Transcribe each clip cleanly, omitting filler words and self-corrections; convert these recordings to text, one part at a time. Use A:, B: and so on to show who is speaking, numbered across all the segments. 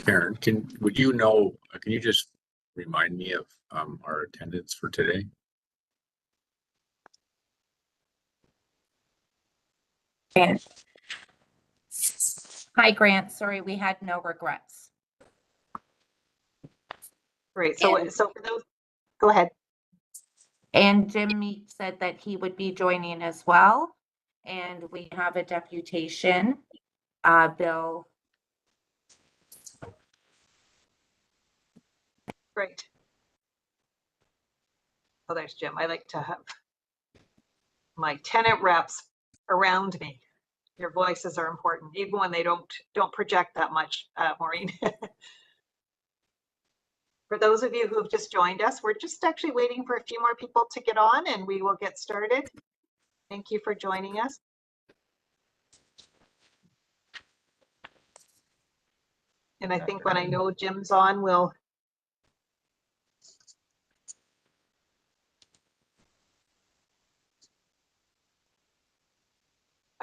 A: Karen, can you just remind me of our attendance for today?
B: Grant. Hi, Grant. Sorry, we had no regrets.
C: Great. So for those, go ahead.
B: And Jim said that he would be joining as well. And we have a deputation, Bill.
C: Great. Oh, there's Jim. I like to have my tenant reps around me. Your voices are important, even when they don't project that much, Maureen. For those of you who have just joined us, we're just actually waiting for a few more people to get on and we will get started. Thank you for joining us. And I think when I know Jim's on,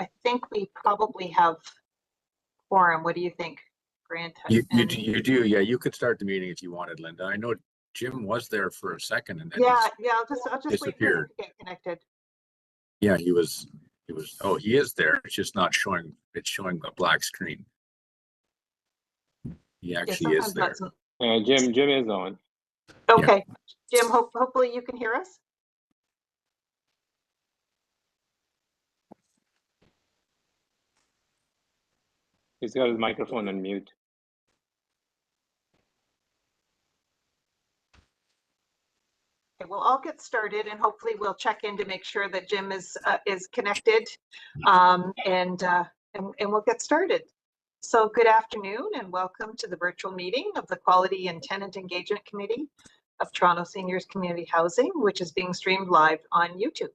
C: I think we probably have quorum. What do you think, Grant?
A: You do, yeah. You could start the meeting if you wanted, Linda. I know Jim was there for a second and then
C: I'll just
A: disappeared.
C: Wait for him to get connected.
A: Yeah, he was. Oh, he is there. It's just not showing. It's showing a black screen. He actually is there.
D: Jim is on.
C: Okay, yeah. Jim. Hopefully you can hear us.
D: He's got his microphone on mute.
C: Okay, we'll all get started and hopefully we'll check in to make sure that Jim is connected, and we'll get started. So good afternoon and welcome to the virtual meeting of the Quality and Tenant Engagement Committee of Toronto Seniors Community Housing, which is being streamed live on YouTube.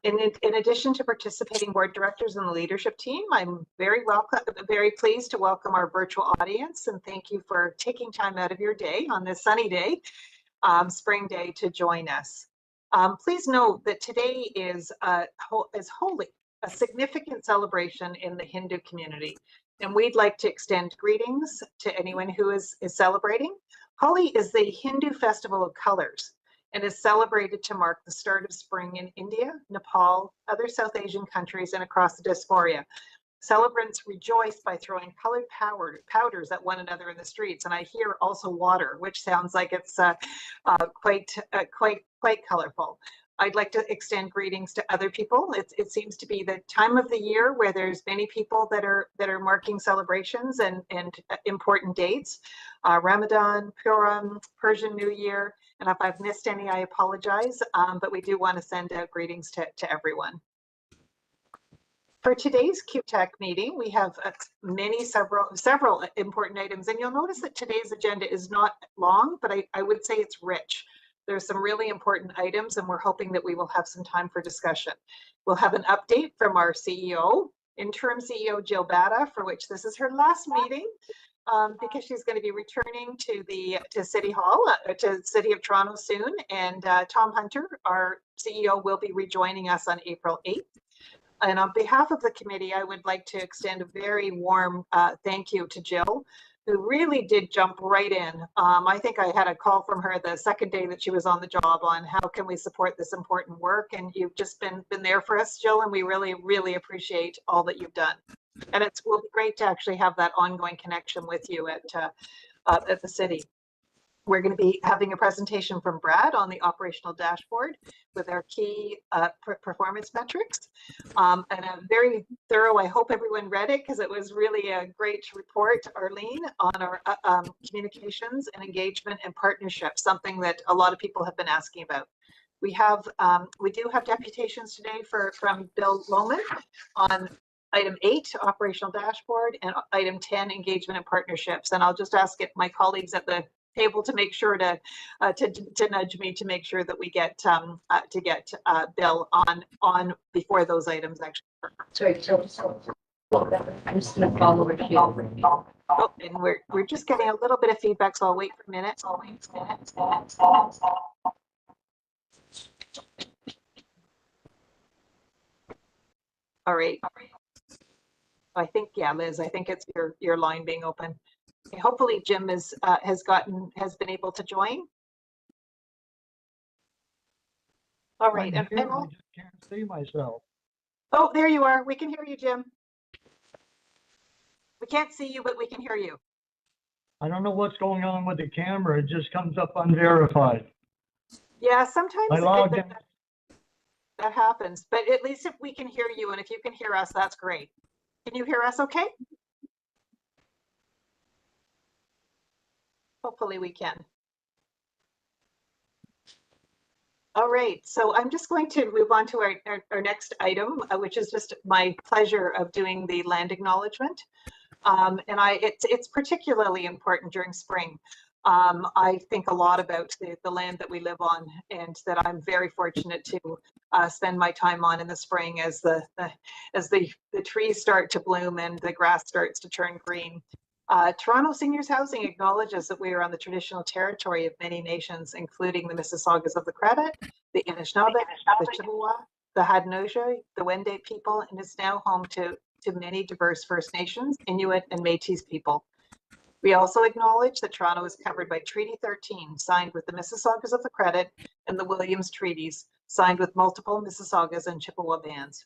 C: In addition to participating board directors and the leadership team, I'm very pleased to welcome our virtual audience and thank you for taking time out of your day on this sunny day, spring day, to join us. Please note that today is Holi, a significant celebration in the Hindu community, and we'd like to extend greetings to anyone who is celebrating. Holi is the Hindu festival of colors and is celebrated to mark the start of spring in India, Nepal, other South Asian countries, and across the diaspora. Celebrants rejoice by throwing colored powders at one another in the streets, and I hear also water, which sounds like it's quite colorful. I'd like to extend greetings to other people. It seems to be the time of the year where there's many people that are marking celebrations and important dates. Ramadan, Purim, Persian New Year, and if I've missed any, I apologize, but we do want to send out greetings to everyone. For today's QTech meeting, we have several important items, and you'll notice that today's agenda is not long, but I would say it's rich. There's some really important items, and we're hoping that we will have some time for discussion. We'll have an update from our CEO, interim CEO Jill Batta, for which this is her last meeting, because she's going to be returning to City Hall, to City of Toronto soon, and Tom Hunter, our CEO, will be rejoining us on April 8th. And on behalf of the committee, I would like to extend a very warm thank you to Jill, who really did jump right in. I think I had a call from her the second day that she was on the job on how can we support this important work, and you've just been there for us, Jill, and we really, really appreciate all that you've done. And it will be great to actually have that ongoing connection with you at the city. We're going to be having a presentation from Brad on the operational dashboard with our key performance metrics, and a very thorough, I hope everyone read it because it was really a great report, Arlene, on our communications and engagement and partnership, something that a lot of people have been asking about. We do have deputations today from Bill Lohman on item 8, operational dashboard, and item 10, engagement and partnerships. And I'll just ask my colleagues at the table to make sure to nudge me to make sure that we get Bill on before those items actually.
B: Sorry, I'm just going to follow with you.
C: Oh, and we're just getting a little bit of feedback, so I'll wait for a minute. All right. I think, yeah, Liz, I think it's your line being open. Okay, hopefully Jim is has been able to join. All right,
E: I
C: and
E: just can't see myself.
C: oh, there you are. We can hear you, Jim. We can't see you, but we can hear you.
E: I don't know what's going on with the camera. It just comes up unverified.
C: Yeah, sometimes
E: I logged in.
C: that happens, but at least if we can hear you and if you can hear us, that's great. Can you hear us okay? Hopefully we can. All right, so I'm just going to move on to our next item, which is just my pleasure of doing the land acknowledgement. And it's particularly important during spring. I think a lot about the land that we live on, and that I'm very fortunate to spend my time on in the spring as the trees start to bloom and the grass starts to turn green. Toronto Seniors Housing acknowledges that we are on the traditional territory of many nations, including the Mississaugas of the Credit, the Anishinaabe, the Chippewa, the Haudenosaunee, the Wendat people, and is now home to many diverse First Nations, Inuit, and Métis people. We also acknowledge that Toronto is covered by Treaty 13, signed with the Mississaugas of the Credit, and the Williams Treaties, signed with multiple Mississaugas and Chippewa bands.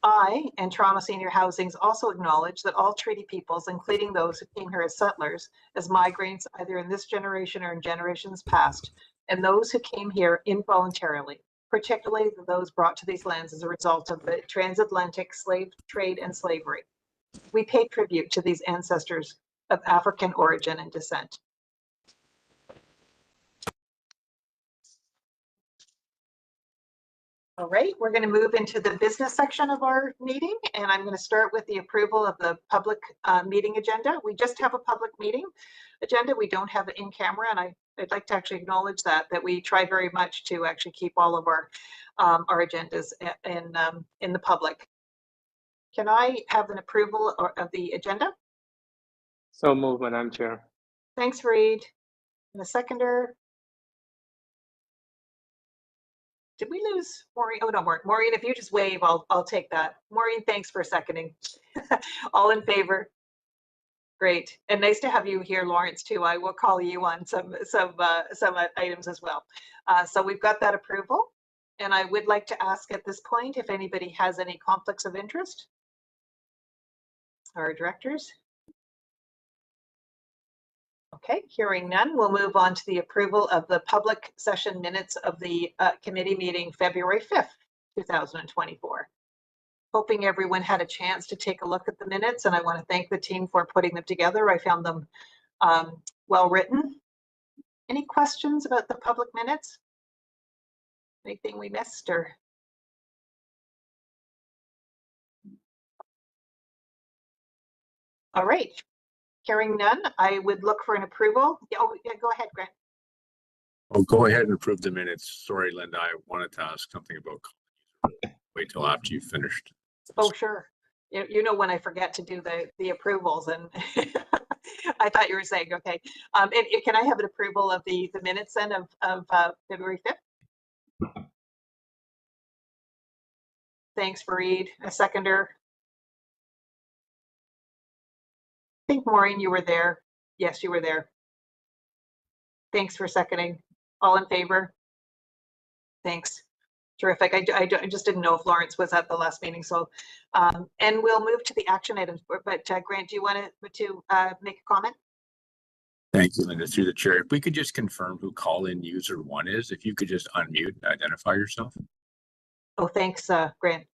C: I and Toronto Senior Housings also acknowledge that all treaty peoples, including those who came here as settlers, as migrants either in this generation or in generations past, and those who came here involuntarily, particularly those brought to these lands as a result of the transatlantic slave trade and slavery. We pay tribute to these ancestors of African origin and descent. All right, we're going to move into the business section of our meeting, and I'm going to start with the approval of the public meeting agenda. We just have a public meeting agenda. We don't have it in camera, and I'd like to actually acknowledge that we try very much to actually keep all of our agendas in the public. Can I have an approval of the agenda?
D: So move, Madam Chair.
C: Thanks, Reid. And the seconder. Did we lose Maureen? Oh, no, Maureen, if you just wave, I'll take that. Maureen, thanks for seconding. All in favor? Great. And nice to have you here, Lawrence, too. I will call you on some items as well. So we've got that approval. And I would like to ask at this point if anybody has any conflicts of interest. Our directors. Okay, hearing none, we'll move on to the approval of the public session minutes of the committee meeting February 5th, 2024. Hoping everyone had a chance to take a look at the minutes, and I want to thank the team for putting them together. I found them well written. Any questions about the public minutes? Anything we missed or? All right. Hearing none, I would look for an approval. Oh, yeah, go ahead, Grant.
A: Oh, go ahead and approve the minutes. Sorry, Linda, I wanted to ask something about. Wait till after you finished.
C: Oh, sure. You know when I forget to do the approvals, and I thought you were saying, okay. And can I have an approval of the minutes then of February 5th? Thanks, Fareed. A seconder. I think, Maureen, you were there. Yes, you were there. Thanks for seconding. All in favor? Thanks. Terrific. I just didn't know if Lawrence was at the last meeting. So, and we'll move to the action items. But Grant, do you want to make a comment?
A: Thank you, Linda. Through the chair, if we could just confirm who call-in user 1 is, if you could just unmute and identify yourself.
C: Oh, thanks, Grant.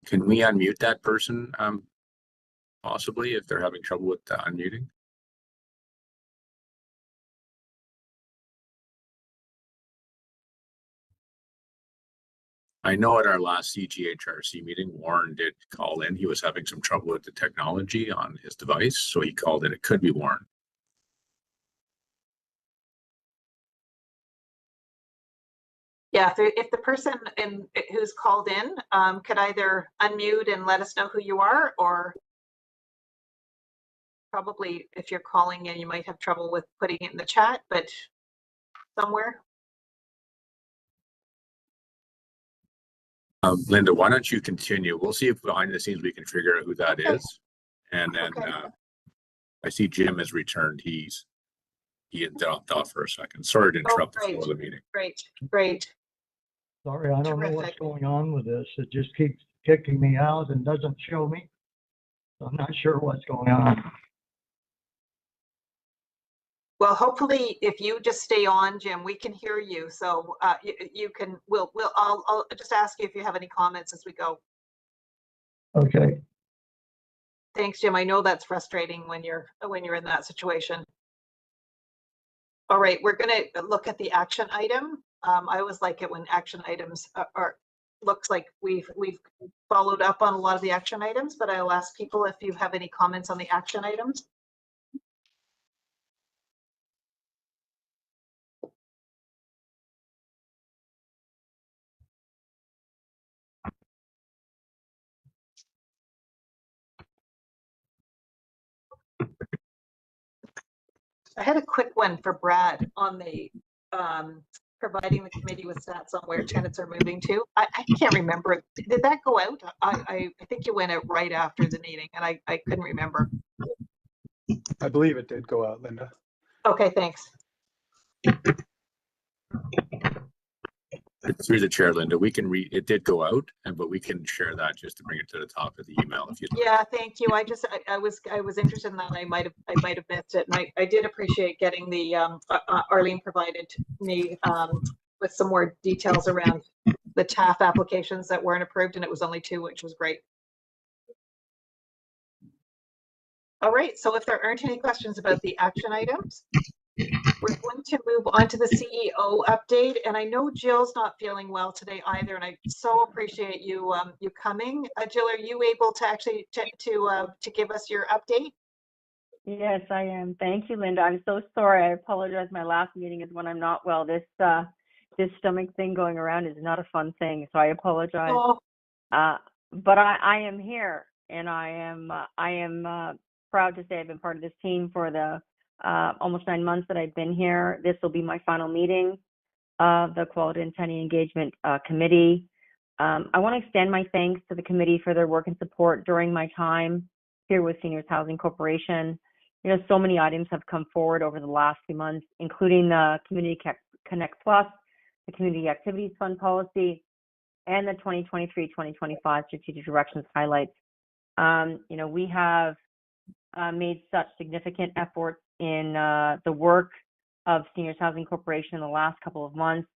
A: Can we unmute that person, possibly, if they're having trouble with unmuting? I know at our last CGHRC meeting, Warren did call in. He was having some trouble with the technology on his device, so he called in. It could be Warren.
C: Yeah, if the person who's called in could either unmute and let us know who you are, or probably, if you're calling in, you might have trouble with putting it in the chat, but somewhere.
A: Linda, why don't you continue? We'll see if behind the scenes we can figure out who that
C: Okay.
A: is. And then
C: Okay.
A: I see Jim has returned. He had dropped off for a second. Sorry to interrupt the flow of the meeting.
C: Great.
E: Sorry, I don't know what's
C: Terrific.
E: going on with this. It just keeps kicking me out and doesn't show me. So I'm not sure what's going on.
C: Well, hopefully, if you just stay on, Jim, we can hear you. So you can. I'll just ask you if you have any comments as we go.
E: Okay.
C: Thanks, Jim. I know that's frustrating when you're in that situation. All right, we're going to look at the action item. I always like it when action items looks like we've followed up on a lot of the action items, but I'll ask people if you have any comments on the action items. I had a quick one for Brad on the providing the committee with stats on where tenants are moving to. I can't remember. Did that go out? I think you went out right after the meeting and I couldn't remember.
F: I believe it did go out, Linda.
C: Okay, thanks.
A: Through the chair, Linda, we can read, it did go out, but we can share that just to bring it to the top of the email if you'd like.
C: Yeah, thank you. I was interested in that. I might have missed it. And I did appreciate getting the Arlene provided me with some more details around the TAF applications that weren't approved, and it was only 2, which was great. All right, so if there aren't any questions about the action items, we're going to move on to the CEO update. And I know Jill's not feeling well today either, and I so appreciate you you coming. Jill, are you able to actually to give us your update?
G: Yes, I am. Thank you, Linda. I'm so sorry. I apologize. My last meeting is when I'm not well. This stomach thing going around is not a fun thing, so I apologize.
C: Oh.
G: But I am here, and I am proud to say I've been part of this team for the almost 9 months that I've been here. This will be my final meeting of the Quality and Tenant Engagement Committee. I want to extend my thanks to the committee for their work and support during my time here with Seniors Housing Corporation. You know, so many items have come forward over the last few months, including the Community Connect Plus, the Community Activities Fund policy, and the 2023-2025 Strategic Directions highlights. You know, we have made such significant efforts in the work of Seniors Housing Corporation in the last couple of months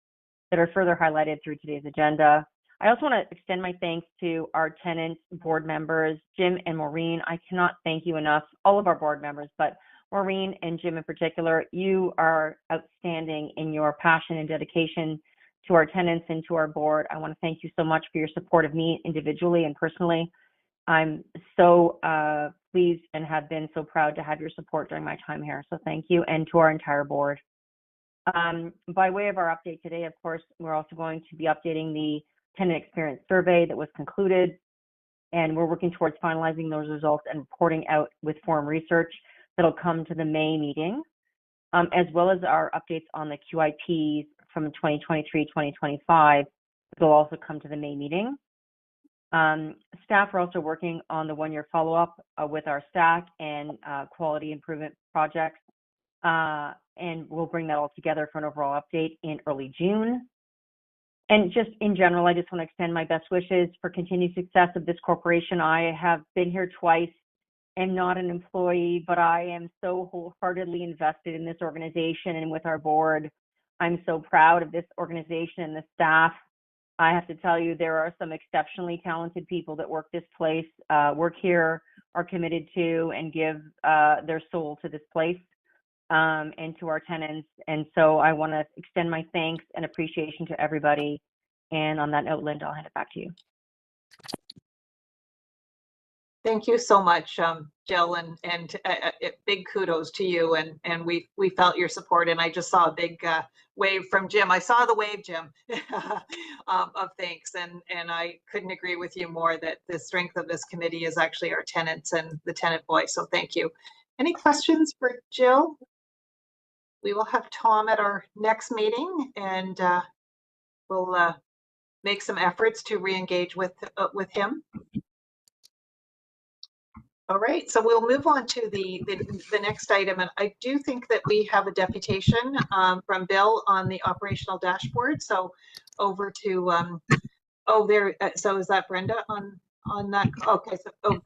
G: that are further highlighted through today's agenda. I also want to extend my thanks to our tenant board members, Jim and Maureen. I cannot thank you enough, all of our board members, but Maureen and Jim in particular. You are outstanding in your passion and dedication to our tenants and to our board. I want to thank you so much for your support of me individually and personally. I'm so pleased and have been so proud to have your support during my time here. So thank you, and to our entire board. By way of our update today, of course, we're also going to be updating the tenant experience survey that was concluded, and we're working towards finalizing those results and reporting out with forum research that'll come to the May meeting, as well as our updates on the QIPs from 2023-2025 that'll also come to the May meeting. Staff are also working on the one-year follow-up with our stack and quality improvement projects, and we'll bring that all together for an overall update in early June. And just in general, I just want to extend my best wishes for continued success of this corporation. I have been here twice, am not an employee, but I am so wholeheartedly invested in this organization and with our board. I'm so proud of this organization and the staff. I have to tell you, there are some exceptionally talented people that work this place, work here, are committed to and give their soul to this place and to our tenants. And so I want to extend my thanks and appreciation to everybody. And on that note, Linda, I'll hand it back to you.
C: Thank you so much, Jill, and big kudos to you. And we felt your support, and I just saw a big wave from Jim. I saw the wave, Jim, of thanks, and I couldn't agree with you more that the strength of this committee is actually our tenants and the tenant voice. So thank you. Any questions for Jill? We will have Tom at our next meeting, and we'll make some efforts to re-engage with him. All right, so we'll move on to the next item, and I do think that we have a deputation from Bill on the operational dashboard. So over to so is that Brenda on that? Okay, so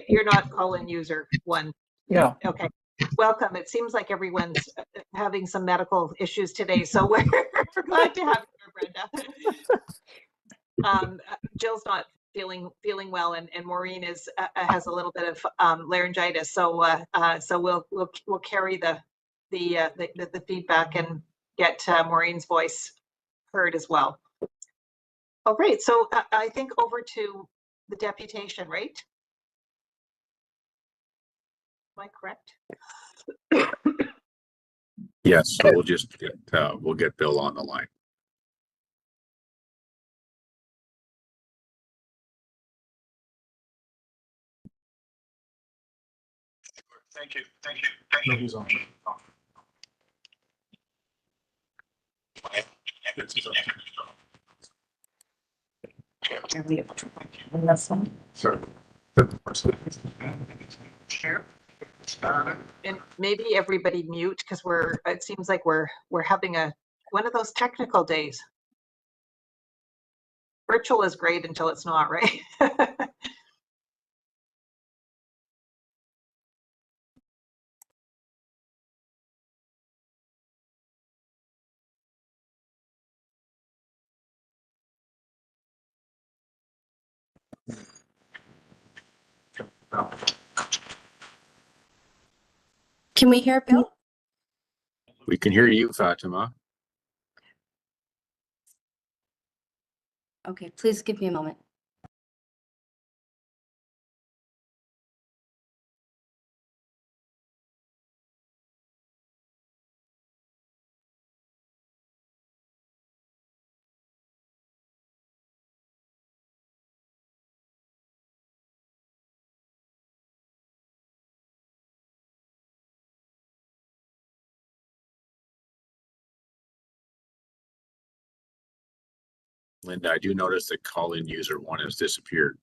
C: you're not call-in user one.
H: Yeah.
C: Okay, welcome. It seems like everyone's having some medical issues today, so we're glad to have you here, Brenda. Jill's not feeling well, and Maureen has a little bit of laryngitis, so we'll carry the feedback and get Maureen's voice heard as well. All right, so I think over to the deputation, right? Am I correct?
A: Yes, so we'll just get Bill on the line.
F: Thank you. No, he's on.
B: Are we able to on this one?
F: Sir.
C: And maybe everybody mute, because it seems like we're having one of those technical days. Virtual is great until it's not, right?
I: Can we hear Bill?
A: We can hear you, Fatima.
I: Okay, please give me a moment.
A: Linda, I do notice that call-in user one has disappeared.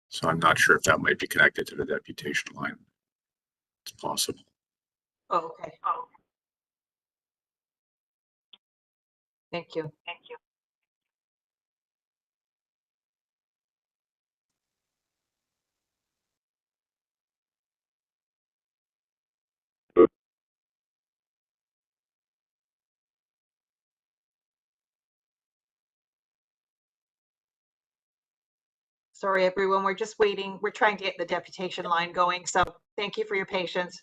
A: So I'm not sure if that might be connected to the deputation line. It's possible.
C: Oh, okay. Thank you. Sorry, everyone. We're just waiting. We're trying to get the deputation line going. So thank you for your patience.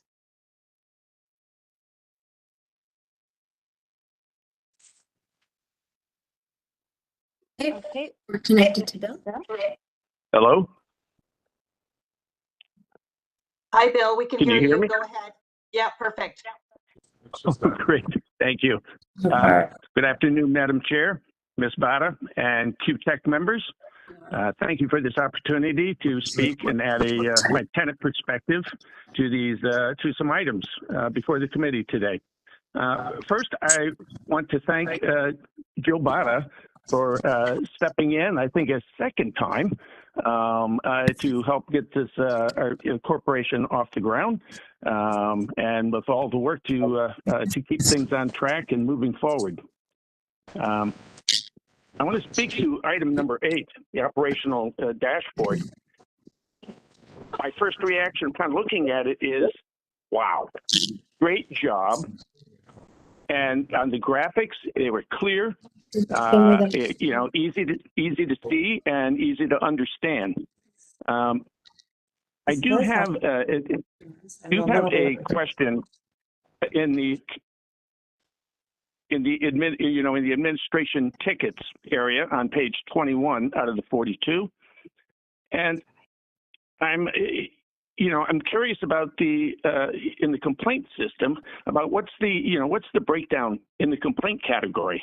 I: Okay, we're connected to Bill.
J: Hello?
C: Hi, Bill. We can
J: Can
C: hear
J: you hear
C: you.
J: me?
C: Go ahead. Yeah, perfect.
J: Great. Thank you. Good afternoon, Madam Chair, Ms. Bada, and Q-Tech members. Thank you for this opportunity to speak and add my tenant perspective to these to some items before the committee today. First, I want to thank Jill Bada for stepping in, I think a second time, to help get this our corporation off the ground, and with all the work to keep things on track and moving forward. I want to speak to item number 8, the operational dashboard. My first reaction upon looking at it is, wow, great job. And on the graphics, they were clear, easy to see and easy to understand. I do have a question in the administration tickets area on page 21 out of the 42, and I'm curious about the in the complaint system about what's the breakdown in the complaint category,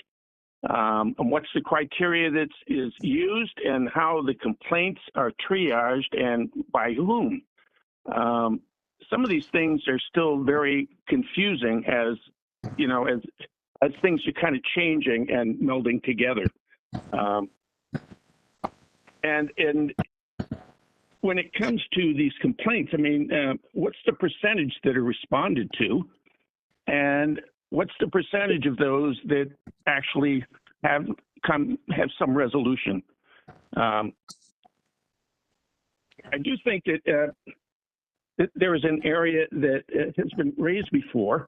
J: and what's the criteria that is used and how the complaints are triaged and by whom. some of these things are still very confusing as, you know, as things are kind of changing and melding together. And when it comes to these complaints, I mean, what's the percentage that are responded to? And what's the percentage of those that actually have some resolution? I do think that there is an area that has been raised before,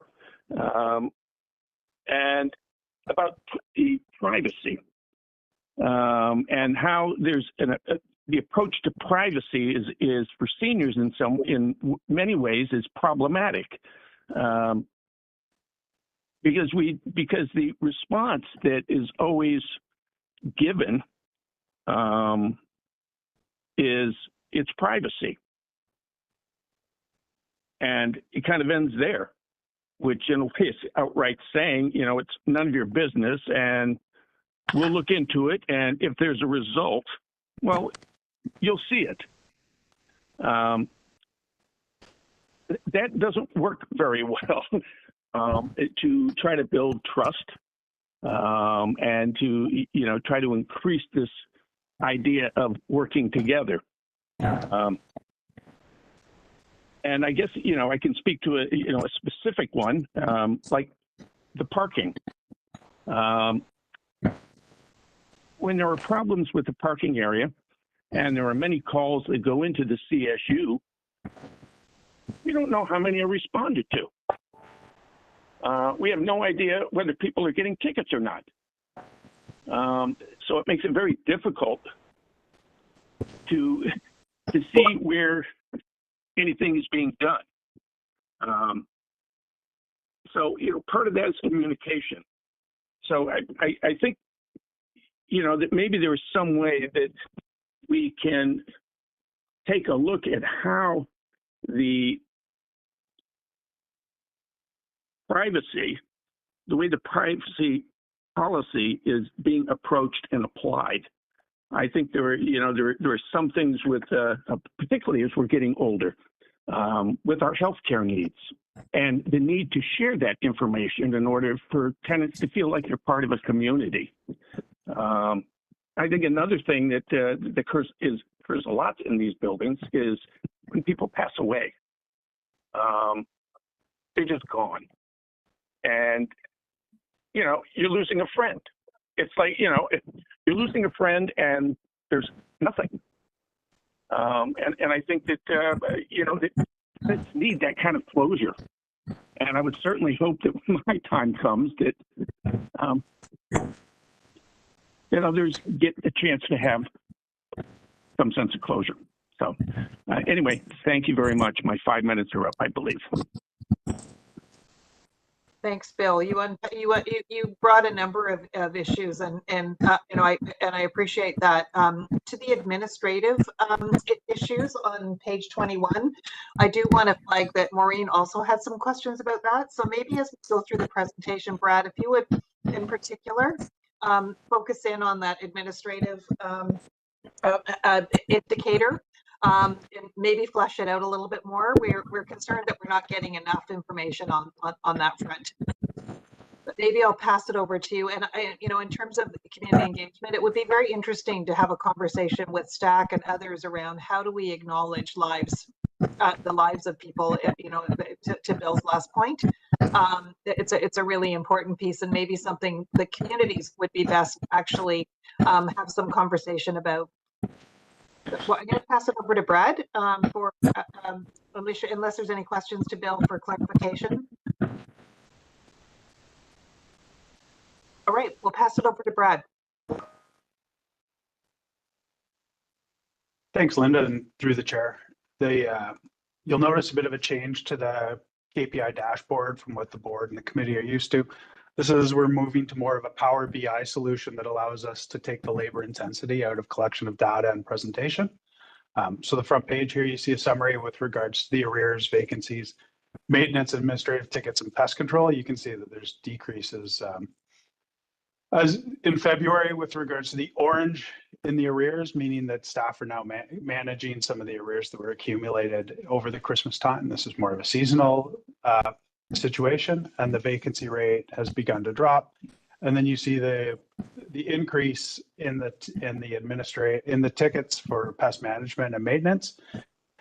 J: and about the privacy, and how there's the approach to privacy is for seniors in many ways is problematic, because the response that is always given is it's privacy. And it kind of ends there, which in a way is outright saying, you know, it's none of your business and we'll look into it. And if there's a result, well, you'll see it. That doesn't work very well to try to build trust and to, you know, try to increase this idea of working together. And I guess, you know, I can speak to a specific one, like the parking. When there are problems with the parking area, and there are many calls that go into the CSU, we don't know how many are responded to. We have no idea whether people are getting tickets or not. So it makes it very difficult to see where anything is being done. So, you know, part of that is communication. So I think, you know, that maybe there is some way that we can take a look at how the way the privacy policy is being approached and applied. I think there are some things with, particularly as we're getting older, with our healthcare needs and the need to share that information in order for tenants to feel like they're part of a community. I think another thing that occurs a lot in these buildings is when people pass away. They're just gone. And, you know, you're losing a friend. It's like, you know, you're losing a friend and there's nothing. And I think that, you know, that need that kind of closure. And I would certainly hope that when my time comes that, that others get a chance to have some sense of closure. So anyway, thank you very much. My 5 minutes are up, I believe.
C: Thanks, Bill. You brought a number of issues, and you know, I appreciate that. To the administrative issues on page 21, I do want to flag that Maureen also had some questions about that. So maybe as we go through the presentation, Brad, if you would, in particular, focus in on that administrative indicator. And maybe flesh it out a little bit more. We're concerned that we're not getting enough information on that front. But maybe I'll pass it over to you. And you know, in terms of the community engagement, it would be very interesting to have a conversation with Stack and others around how do we acknowledge lives, the lives of people. You know, to Bill's last point, it's a really important piece, and maybe something the communities would be best actually have some conversation about. Well, I'm going to pass it over to Brad for Alicia, unless there's any questions to Bill for clarification. All right, we'll pass it over to Brad.
F: Thanks, Linda, and through the chair. You'll notice a bit of a change to the KPI dashboard from what the board and the committee are used to. This is, we're moving to more of a Power BI solution that allows us to take the labor intensity out of collection of data and presentation. So the front page here, you see a summary with regards to the arrears, vacancies, maintenance, administrative tickets, and pest control. You can see that there's decreases As in February, with regards to the orange in the arrears, meaning that staff are now managing some of the arrears that were accumulated over the Christmas time. This is more of a seasonal situation, and the vacancy rate has begun to drop. And then you see the increase in the tickets for pest management and maintenance.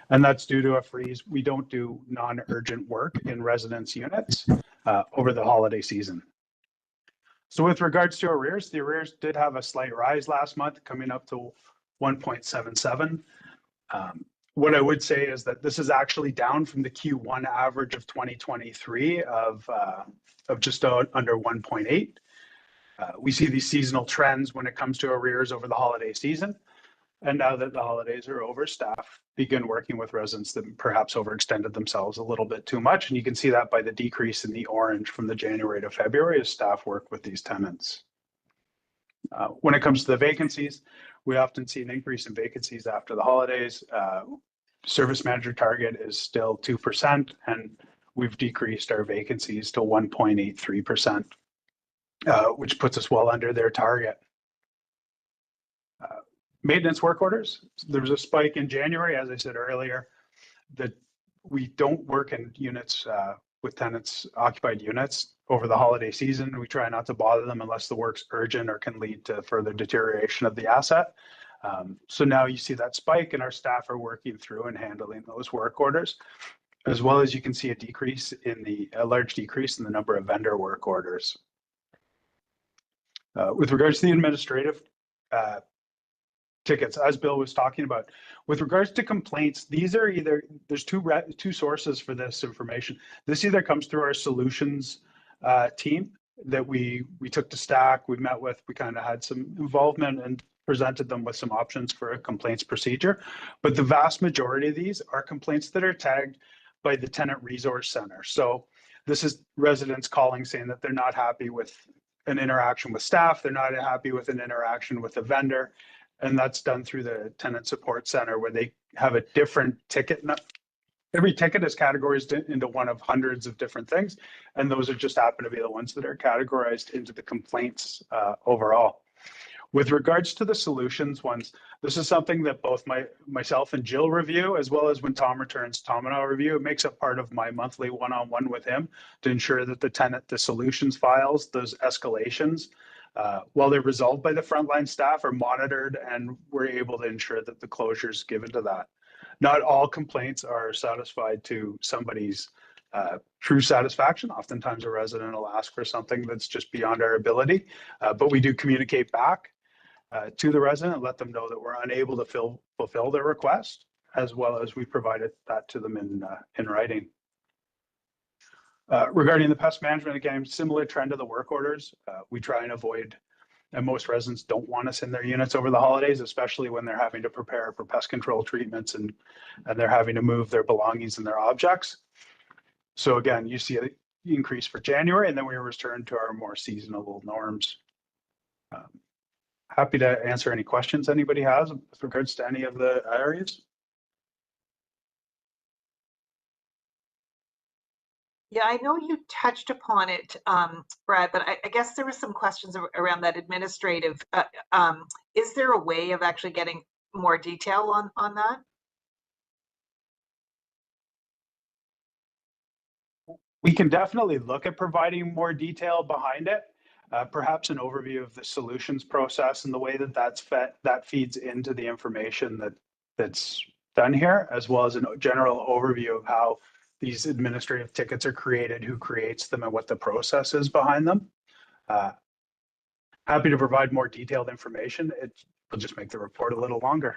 F: And that's due to a freeze. We don't do non-urgent work in residence units over the holiday season. So with regards to arrears, the arrears did have a slight rise last month, coming up to 1.77. What I would say is that this is actually down from the Q1 average of 2023 of just under 1.8. We see these seasonal trends when it comes to arrears over the holiday season. And now that the holidays are over, staff begin working with residents that perhaps overextended themselves a little bit too much. And you can see that by the decrease in the orange from the January to February as staff work with these tenants. When it comes to the vacancies, we often see an increase in vacancies after the holidays. Service manager target is still 2%, and we've decreased our vacancies to 1.83%, which puts us well under their target. Maintenance work orders. There was a spike in January, as I said earlier, that we don't work in units with tenants, occupied units over the holiday season. We try not to bother them unless the work's urgent or can lead to further deterioration of the asset. So now you see that spike, and our staff are working through and handling those work orders, as well as you can see a large decrease in the number of vendor work orders. With regards to the administrative tickets, as Bill was talking about, with regards to complaints, these are there's two sources for this information. This either comes through our solutions team that we took to Stack, we met with, we kind of had some involvement and presented them with some options for a complaints procedure. But the vast majority of these are complaints that are tagged by the Tenant Resource Center. So this is residents calling saying that they're not happy with an interaction with staff, they're not happy with an interaction with a vendor. And that's done through the Tenant Support Center, where they have a different ticket. Every ticket is categorized into one of hundreds of different things. And those are just happen to be the ones that are categorized into the complaints overall. With regards to the solutions ones, this is something that both myself and Jill review, as well as when Tom returns, Tom and I review. It makes it part of my monthly one-on-one with him to ensure that the solutions files, those escalations, while they're resolved by the frontline staff, are monitored, and we're able to ensure that the closure is given to that. Not all complaints are satisfied to somebody's true satisfaction. Oftentimes a resident will ask for something that's just beyond our ability, but we do communicate back to the resident and let them know that we're unable to fulfill their request, as well as we provided that to them in writing. Regarding the pest management, again, similar trend to the work orders. We try and avoid, and most residents don't want us in their units over the holidays, especially when they're having to prepare for pest control treatments and they're having to move their belongings and their objects. So again, you see an increase for January, and then we return to our more seasonal norms. Happy to answer any questions anybody has with regards to any of the areas.
C: Yeah, I know you touched upon it, Brad, but I guess there were some questions around that administrative. Is there a way of actually getting more detail on that?
F: We can definitely look at providing more detail behind it. Perhaps an overview of the solutions process and the way that feeds into the information that's done here, as well as a general overview of how these administrative tickets are created, who creates them, and what the process is behind them. Happy to provide more detailed information. It'll just make the report a little longer.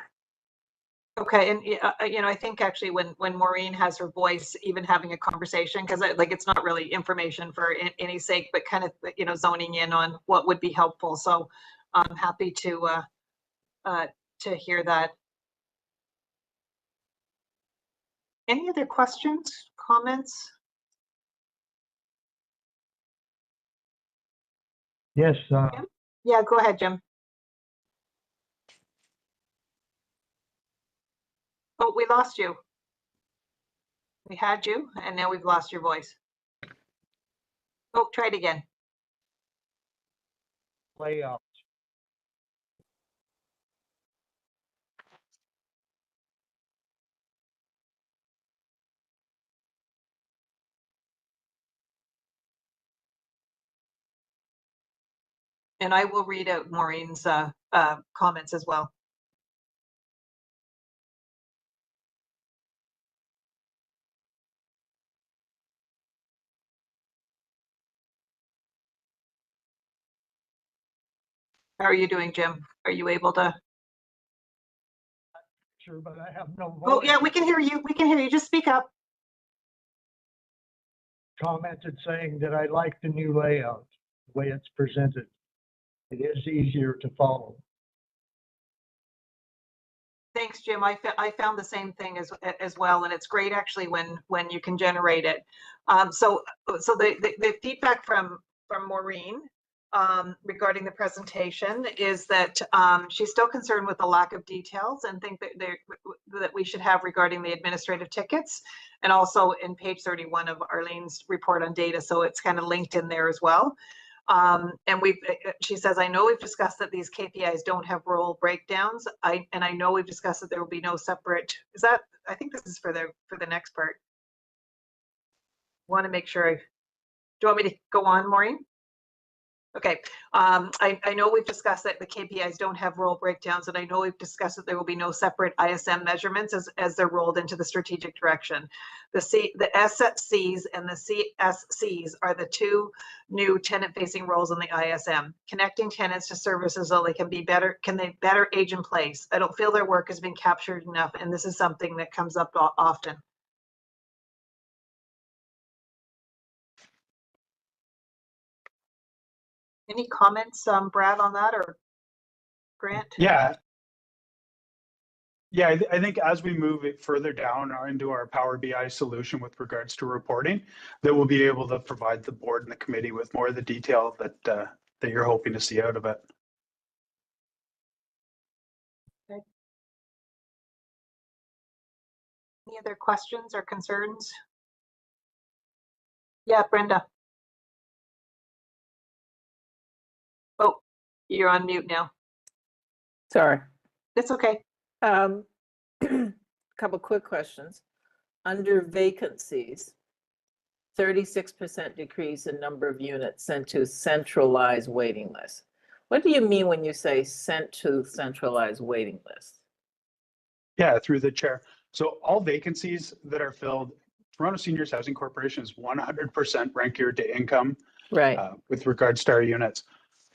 C: Okay, and I think actually when Maureen has her voice, even having a conversation, because it's not really information for any sake, but kind of zoning in on what would be helpful. So I'm happy to hear that. Any other questions, comments?
E: Yes.
C: Yeah, go ahead, Jim. Oh, we lost you. We had you, and now we've lost your voice. Oh, try it again.
E: layout.
C: And I will read out Maureen's comments as well. How are you doing, Jim? Are you able to?
E: Sure, but I have no
C: Oh,
E: voice.
C: yeah, we can hear you. We can hear you. Just speak up.
E: Commented saying that I like the new layout, the way it's presented. It is easier to follow.
C: Thanks, Jim. I found the same thing as well, and it's great actually when you can generate it. So the feedback from Maureen regarding the presentation is that she's still concerned with the lack of details and think that we should have regarding the administrative tickets, and also in page 31 of Arlene's report on data. So it's kind of linked in there as well. And she says, I know we've discussed that these KPIs don't have role breakdowns. And I know we've discussed that there will be no separate, I think this is for the next part. Want to make sure do you want me to go on, Maureen? Okay, I know we've discussed that the KPIs don't have role breakdowns, and I know we've discussed that there will be no separate ISM measurements as they're rolled into the strategic direction. The SCs and the CSCs are the two new tenant-facing roles in the ISM, connecting tenants to services so they can better age in place. I don't feel their work has been captured enough, and this is something that comes up often. Any comments, Brad, on that, or Grant?
F: Yeah. Yeah, I think as we move it further down into our Power BI solution with regards to reporting, that we'll be able to provide the board and the committee with more of the detail that you're hoping to see out of it.
C: Okay. Any other questions or concerns? Yeah, Brenda. Oh, you're on mute now.
H: Sorry.
C: It's okay.
H: Couple quick questions. Under vacancies, 36% decrease in number of units sent to centralized waiting list. What do you mean when you say sent to centralized waiting list?
F: Yeah, through the chair. So all vacancies that are filled, Toronto Seniors Housing Corporation is 100% rent geared to income,
H: right?
F: With regards to our units.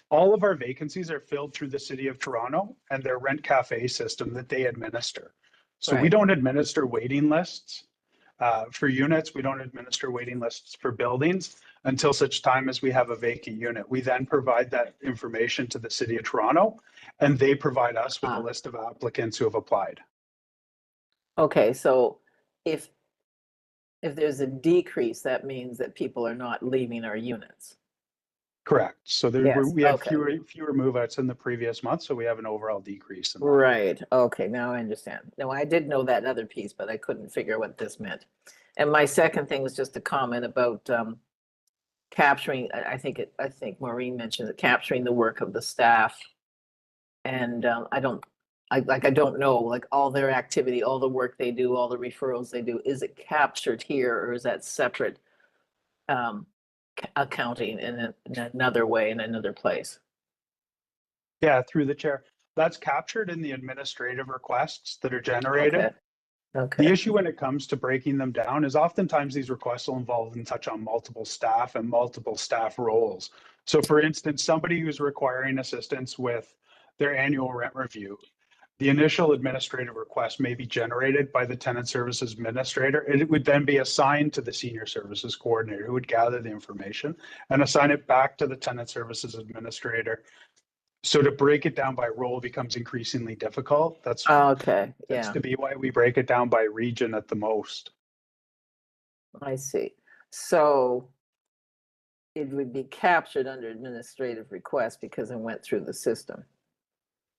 F: All of our vacancies are filled through the City of Toronto and their rent cafe system that they administer. So we don't administer waiting lists for units. We don't administer waiting lists for buildings until such time as we have a vacant unit. We then provide that information to the City of Toronto, and they provide us with a list of applicants who have applied.
H: Okay, so if there's a decrease, that means that people are not leaving our units.
F: Correct. So we have
H: okay.
F: fewer move-outs in the previous month, so we have an overall decrease.
H: Right. Okay, now I understand. No, I did know that other piece, but I couldn't figure what this meant. And my second thing was just a comment about capturing. I think Maureen mentioned it, capturing the work of the staff. And I don't know, like all their activity, all the work they do, all the referrals they do. Is it captured here, or is that separate? Accounting in another way, in another place?
F: Yeah, through the chair. That's captured in the administrative requests that are generated.
H: Okay.
F: The issue when it comes to breaking them down is oftentimes these requests will involve and touch on multiple staff and multiple staff roles. So for instance, somebody who's requiring assistance with their annual rent review, the initial administrative request may be generated by the tenant services administrator. It would then be assigned to the senior services coordinator who would gather the information and assign it back to the tenant services administrator. So to break it down by role becomes increasingly difficult. That's
H: okay.
F: That's to be why we break it down by region at the most.
H: I see. So it would be captured under administrative request because it went through the system.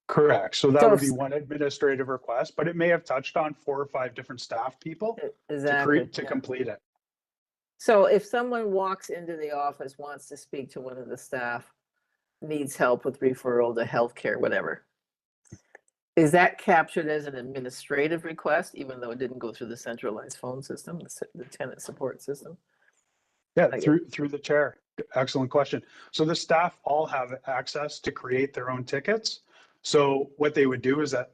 F: Correct. So that would be one administrative request, but it may have touched on 4 or 5 different staff people to complete it.
H: So if someone walks into the office, wants to speak to one of the staff, needs help with referral to healthcare, whatever. Is that captured as an administrative request, even though it didn't go through the centralized phone system, the tenant support system?
F: Yeah,
H: Like
F: through the chair. Excellent question. So the staff all have access to create their own tickets. So what they would do is that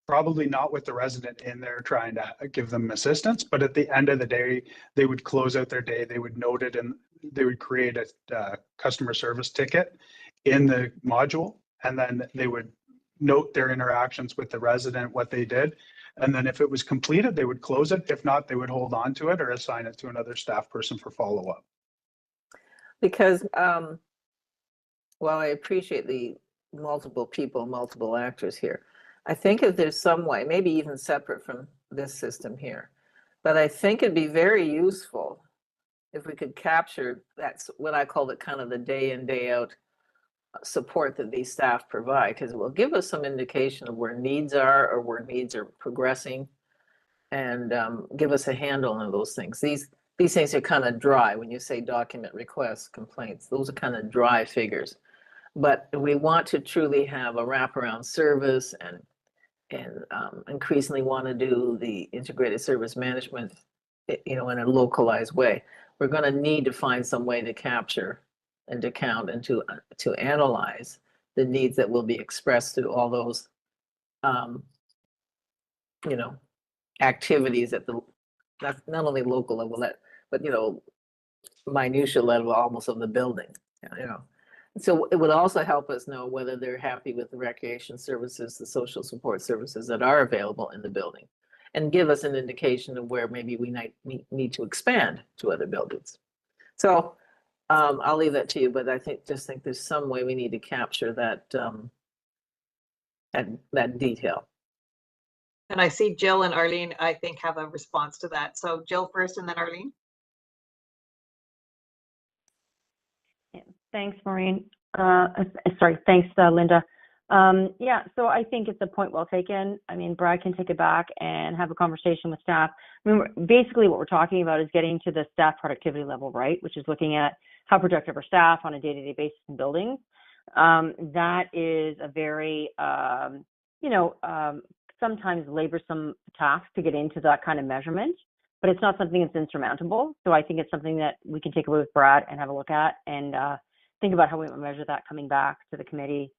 F: probably not with the resident in there trying to give them assistance, but at the end of the day, they would close out their day, they would note it, and they would create a customer service ticket in the module, and then they would note their interactions with the resident, what they did. And then if it was completed, they would close it. If not, they would hold on to it or assign it to another staff person for follow-up.
H: Because while I appreciate the multiple people, multiple actors here, I think if there's some way, maybe even separate from this system here, but I think it'd be very useful if we could capture, that's what I call it, kind of the day in, day out support that these staff provide, because it will give us some indication of where needs are or where needs are progressing, and give us a handle on those things. These things are kind of dry. When you say document requests, complaints, those are kind of dry figures. But we want to truly have a wraparound service and increasingly want to do the integrated service management, in a localized way. We're going to need to find some way to capture and to count and to analyze the needs that will be expressed through all those, activities at the not only local level, but minutia level almost of the building. So it would also help us know whether they're happy with the recreation services, the social support services that are available in the building, and give us an indication of where maybe we might need to expand to other buildings. So I'll leave that to you, but I think there's some way we need to capture that that detail.
C: And I see Jill and Arlene, I think, have a response to that. So Jill first and then Arlene.
G: Thanks, Maureen. Thanks, Linda. Yeah, so I think it's a point well taken. I mean, Brad can take it back and have a conversation with staff. I mean, basically what we're talking about is getting to the staff productivity level, right? Which is looking at how productive are staff on a day-to-day basis in buildings. That is a very, sometimes laborsome task to get into that kind of measurement, but it's not something that's insurmountable. So I think it's something that we can take away with Brad and have a look at and think about how we measure that coming back to the committee,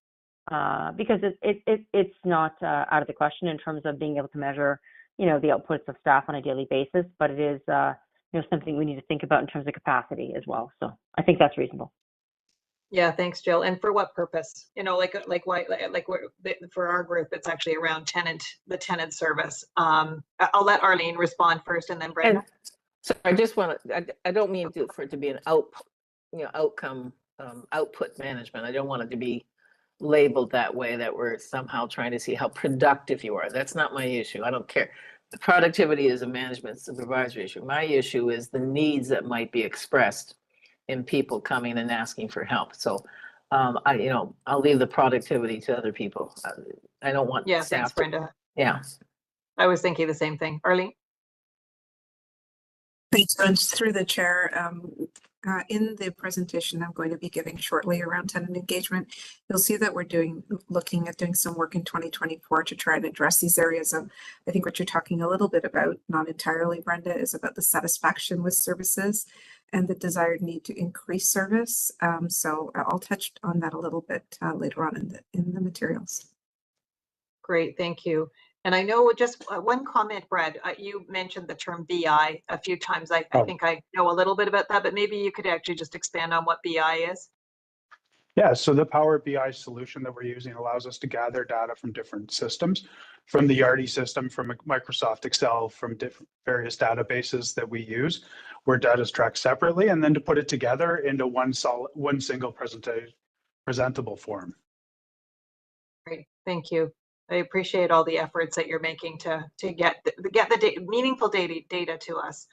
G: because it's not out of the question in terms of being able to measure, the outputs of staff on a daily basis, but it is, something we need to think about in terms of capacity as well. So I think that's reasonable.
C: Yeah, thanks, Jill. And for what purpose? For our group, it's actually around the tenant service. I'll let Arlene respond first, and then Brenda.
H: So I just want to. I don't mean for it to be an outcome output management. I don't want it to be labeled that way, that we're somehow trying to see how productive you are. That's not my issue. I don't care. The productivity is a management supervisory issue. My issue is the needs that might be expressed in people coming and asking for help. So I'll leave the productivity to other people. I don't want
C: staff. Thanks, Brenda.
H: Yeah.
C: I was thinking the same thing. Arlene?
K: Thanks, Vince. Through the chair. In the presentation I'm going to be giving shortly around tenant engagement, you'll see that we're looking at doing some work in 2024 to try and address these areas of, I think what you're talking a little bit about, not entirely, Brenda, is about the satisfaction with services and the desired need to increase service. So I'll touch on that a little bit later on in the materials.
C: Great, thank you. And I know just one comment, Brad, you mentioned the term BI a few times. I think I know a little bit about that, but maybe you could actually just expand on what BI is.
F: Yeah, so the Power BI solution that we're using allows us to gather data from different systems, from the Yardi system, from Microsoft Excel, from various databases that we use, where data is tracked separately, and then to put it together into one single presentable form. Great,
C: thank you. I appreciate all the efforts that you're making to get the meaningful data to us.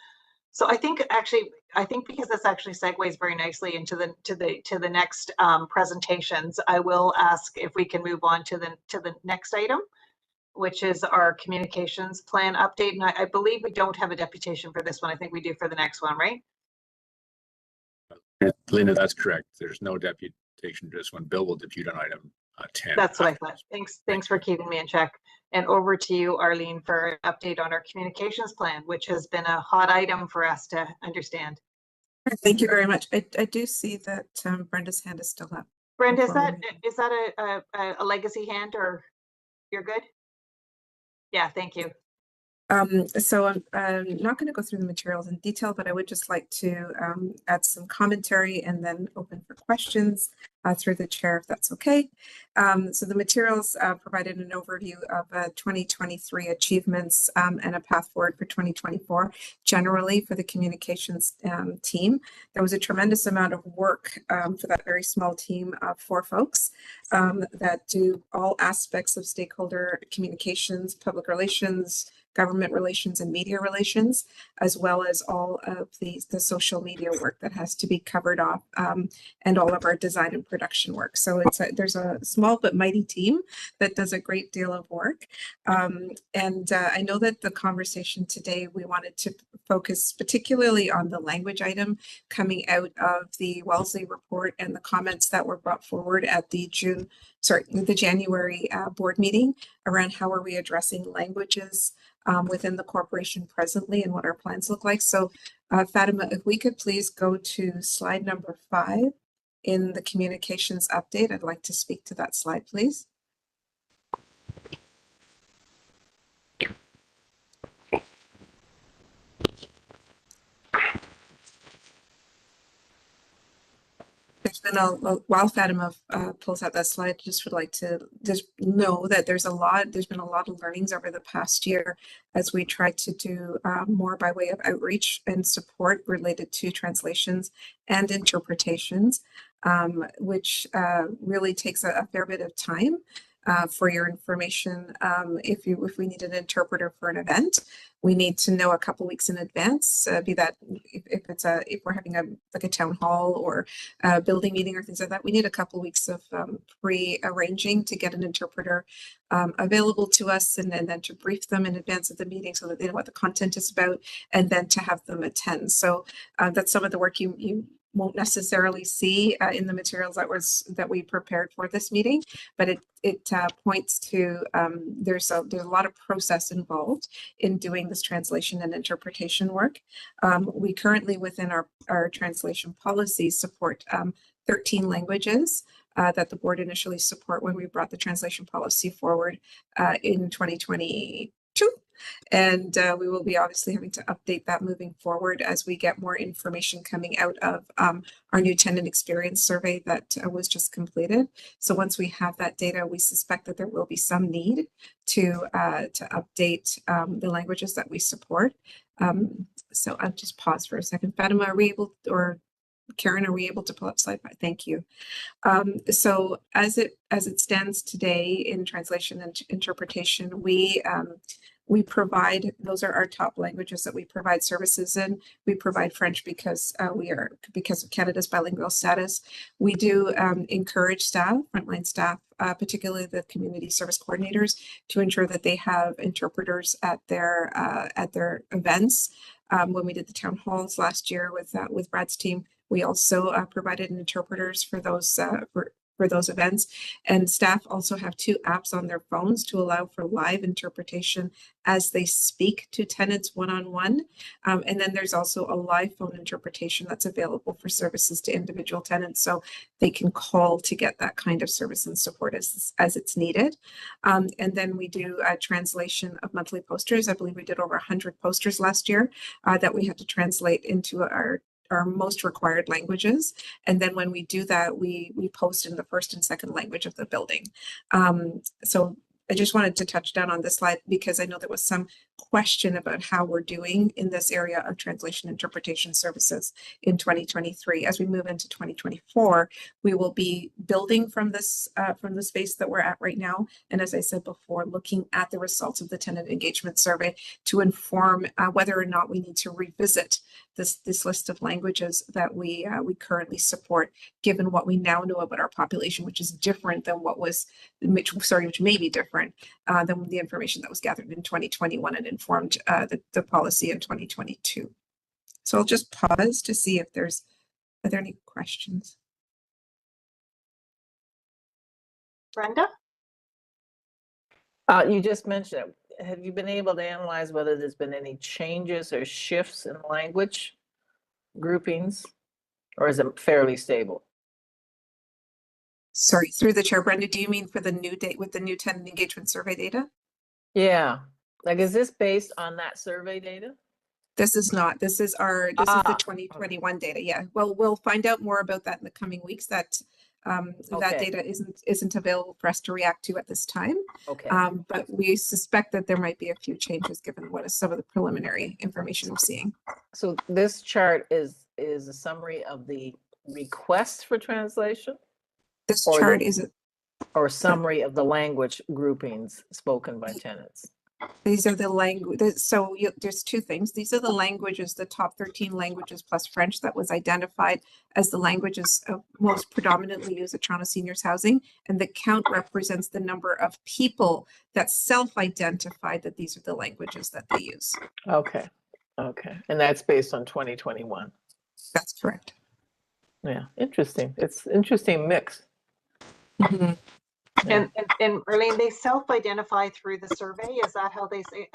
C: So I think because this actually segues very nicely into the next presentations, I will ask if we can move on to the next item, which is our communications plan update. And I believe we don't have a deputation for this one. I think we do for the next one, right?
A: Linda, that's correct. There's no presentation just when Bill will debut on item 10.
C: That's what I thought. Thanks for keeping me in check. And over to you, Arlene, for an update on our communications plan, which has been a hot item for us to understand.
K: Thank you very much. I do see that Brenda's hand is still up.
C: Brenda, is
K: before
C: that a legacy hand, or you're good? Yeah, thank you.
K: So I'm not going to go through the materials in detail, but I would just like to add some commentary and then open for questions through the chair, if that's okay. So the materials provided an overview of 2023 achievements and a path forward for 2024. Generally, for the communications team, there was a tremendous amount of work for that very small team of 4 folks that do all aspects of stakeholder communications, public relations, government relations, and media relations, as well as all of the social media work that has to be covered off, and all of our design and production work. So there's a small but mighty team that does a great deal of work. I know that the conversation today, we wanted to focus particularly on the language item coming out of the Wellesley report and the comments that were brought forward at the January board meeting around how are we addressing languages within the corporation presently and what our plans look like. So Fatima, if we could please go to slide number 5 in the communications update. I'd like to speak to that slide, please. There's been while Fatima pulls out that slide, just would like to just know that there's been a lot of learnings over the past year as we try to do more by way of outreach and support related to translations and interpretations, which really takes a fair bit of time. For your information, if we need an interpreter for an event, we need to know a couple weeks in advance. Be that if we're having a town hall or a building meeting or things like that, we need a couple weeks of pre-arranging to get an interpreter available to us, and then to brief them in advance of the meeting so that they know what the content is about, and then to have them attend. So that's some of the work you won't necessarily see in the materials that we prepared for this meeting, but it points to there's a lot of process involved in doing this translation and interpretation work. We currently, within our translation policy, support 13 languages that the board initially support when we brought the translation policy forward in 2022. And we will be obviously having to update that moving forward as we get more information coming out of our new tenant experience survey that was just completed. So once we have that data, we suspect that there will be some need to update the languages that we support. So I'll just pause for a second. Fatima, are we able, or Karen, are we able to pull up slide 5? Thank you. So as it stands today in translation and interpretation, we provide, those are our top languages that we provide services in. We provide French because of Canada's bilingual status. We do encourage staff, frontline staff, particularly the community service coordinators, to ensure that they have interpreters at their events. When we did the town halls last year with Brad's team, we also provided interpreters for those events, and staff also have 2 apps on their phones to allow for live interpretation as they speak to tenants one-on-one. And then there's also a live phone interpretation that's available for services to individual tenants, so they can call to get that kind of service and support as it's needed. And then we do a translation of monthly posters. I believe we did over 100 posters last year that we had to translate into our most required languages. And then when we do that, we post in the first and second language of the building. So I just wanted to touch down on this slide because I know there was some question about how we're doing in this area of translation interpretation services in 2023. As we move into 2024, we will be building from the space that we're at right now. And as I said before, looking at the results of the tenant engagement survey to inform whether or not we need to revisit this list of languages that we currently support, given what we now know about our population, which is different than which may be different than the information that was gathered in 2021 and informed the policy in 2022. So I'll just pause to see if are there any questions?
C: Brenda?
H: You just mentioned it. Have you been able to analyze whether there's been any changes or shifts in language groupings, or is it fairly stable?
K: Sorry, through the chair, Brenda, do you mean for the new date with the new tenant engagement survey data?
H: Yeah, like, is this based on that survey data?
K: This is not, this is the
H: okay.
K: 2021 data. Yeah, well, we'll find out more about that in the coming weeks. That
H: Okay.
K: data isn't available for us to react to at this time.
H: Okay,
K: But we suspect that there might be a few changes given what is some of the preliminary information we're seeing.
H: so this chart is a summary of the request for translation,
K: This
H: Or the-
K: chart is,
H: or summary of the language groupings spoken by tenants?
K: these are the language, so there's two things. These are the languages, the top 13 languages plus French that was identified as the languages most predominantly used at Toronto Seniors Housing. And the count represents the number of people that self-identified that these are the languages that they use.
H: Okay, okay, and that's based on 2021.
K: That's correct.
H: Yeah, interesting. It's interesting mix.
K: Mhm.
H: Yeah.
C: And Marlene, they self-identify through the survey. Is that how they say?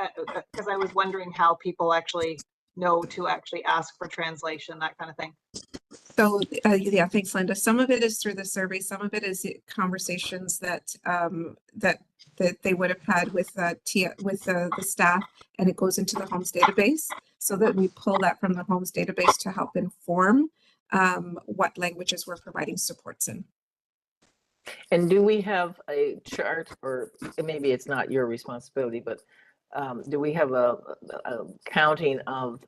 C: Because I was wondering how people actually know to actually ask for translation, that kind of thing.
K: So yeah, thanks, Linda. Some of it is through the survey. Some of it is conversations that that they would have had with the staff, and it goes into the Homes database, so that we pull that from the Homes database to help inform what languages we're providing supports in.
H: And do we have a chart, or maybe it's not your responsibility, but do we have a counting of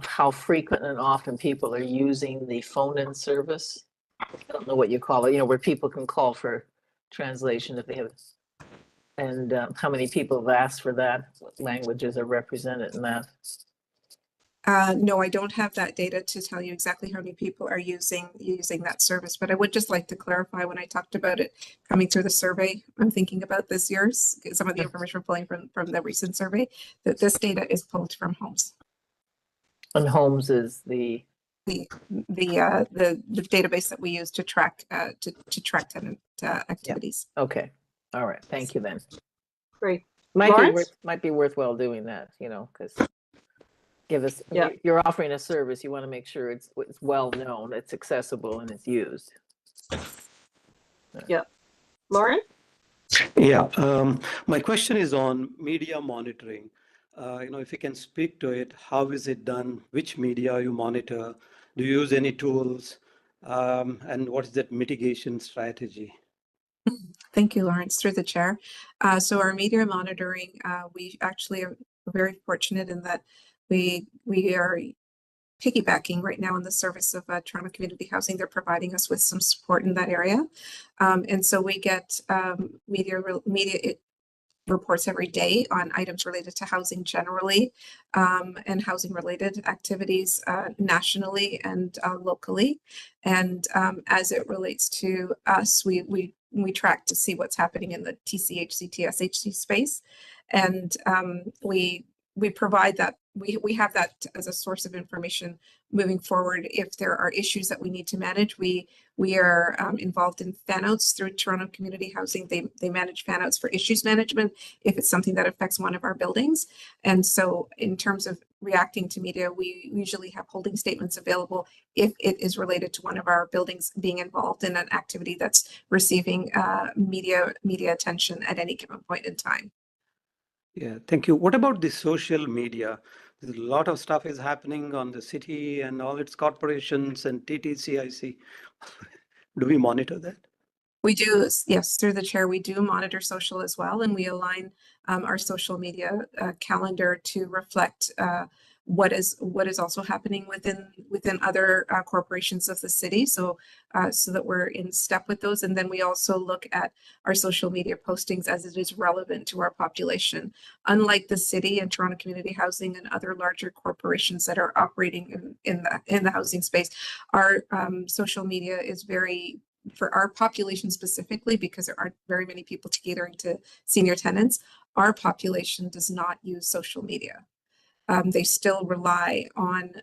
H: how frequent and often people are using the phone-in service? I don't know what you call it, you know, where people can call for translation if they have, and how many people have asked for that, what languages are represented in that?
K: No, I don't have that data to tell you exactly how many people are using that service, but I would just like to clarify when I talked about it coming through the survey, I'm thinking about this year's, some of the information we're pulling from the recent survey, that this data is pulled from Homes.
H: And Homes is the
K: database that we use to track tenant activities.
H: okay, all right, thank you then.
C: Great.
H: Might be worthwhile doing that, you know, because
C: Yeah.
H: you're offering a service, you want to make sure it's well known, it's accessible, and it's used.
C: Yeah. Lauren?
L: Yeah, my question is on media monitoring. You know, if you can speak to it, how is it done? Which media you monitor? Do you use any tools? And what is that mitigation strategy?
K: Thank you, Lawrence, through the chair. So our media monitoring, we actually are very fortunate in that we are piggybacking right now in the service of Toronto Community Housing. They're providing us with some support in that area. And so we get media reports every day on items related to housing generally, and housing related activities nationally and locally. And as it relates to us, we track to see what's happening in the TCHC, TSHC space. And we provide that, we have that as a source of information moving forward. If there are issues that we need to manage, we are involved in fanouts through Toronto Community Housing. They manage fanouts for issues management if it's something that affects one of our buildings. And so in terms of reacting to media, we usually have holding statements available if it is related to one of our buildings being involved in an activity that's receiving media attention at any given point in time.
L: Yeah, thank you. What about the social media? There's a lot of stuff is happening on the city and all its corporations and TTCIC. Do we monitor that?
K: We do, yes, through the chair, we do monitor social as well, and we align our social media calendar to reflect what is also happening within other corporations of the city, so that we're in step with those. And then we also look at our social media postings as it is relevant to our population. Unlike the city and Toronto Community Housing and other larger corporations that are operating in the housing space, our social media is very, for our population specifically, because there aren't very many people catering to senior tenants, our population does not use social media. They still rely on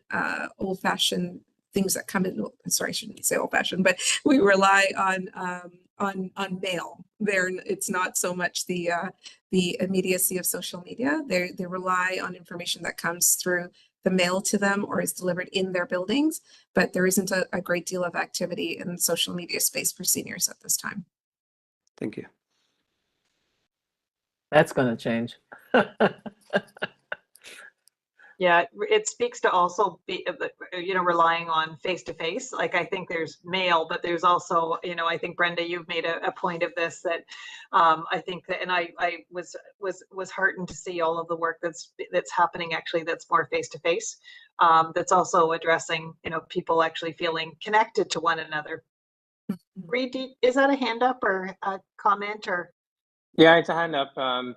K: old-fashioned things that come in. Sorry, I shouldn't say old-fashioned, but we rely on on mail. It's not so much the immediacy of social media. They rely on information that comes through the mail to them or is delivered in their buildings, but there isn't a great deal of activity in the social media space for seniors at this time.
L: Thank you.
H: That's going to change.
C: Yeah, it speaks to also be, relying on face-to-face. Like, I think there's mail, but there's also, I think Brenda, you've made a point of this, that I think that, and I was heartened to see all of the work that's happening actually that's more face-to-face. That's also addressing, people actually feeling connected to one another. Reed, is that a hand up or a comment or?
D: Yeah, it's a hand up.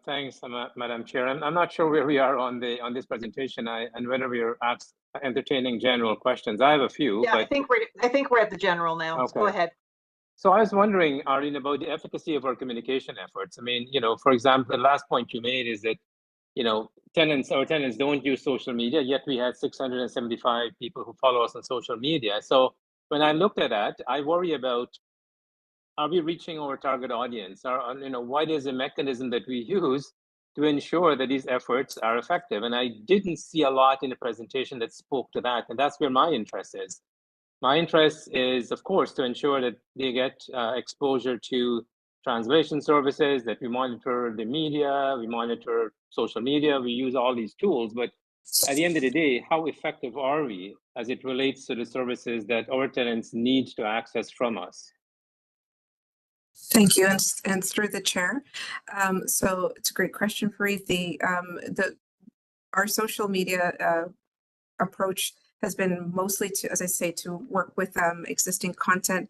D: Thanks, Madam Chair. I'm not sure where we are on this presentation and whether we are entertaining general questions. I have a few.
C: Yeah,
D: but
C: I think we're at the general now.
D: Okay.
C: So go ahead.
D: So I was wondering, Arlene, about the efficacy of our communication efforts. I mean, for example, the last point you made is that, our tenants don't use social media, yet we had 675 people who follow us on social media. So when I looked at that, I worry about, are we reaching our target audience? What is the mechanism that we use to ensure that these efforts are effective? And I didn't see a lot in the presentation that spoke to that. And that's where my interest is. My interest is, of course, to ensure that they get exposure to translation services, that we monitor the media, we monitor social media, we use all these tools. But at the end of the day, how effective are we as it relates to the services that our tenants need to access from us?
K: Thank you, and through the chair. So it's a great question, Fareed. Our social media approach has been mostly to, as I say, to work with existing content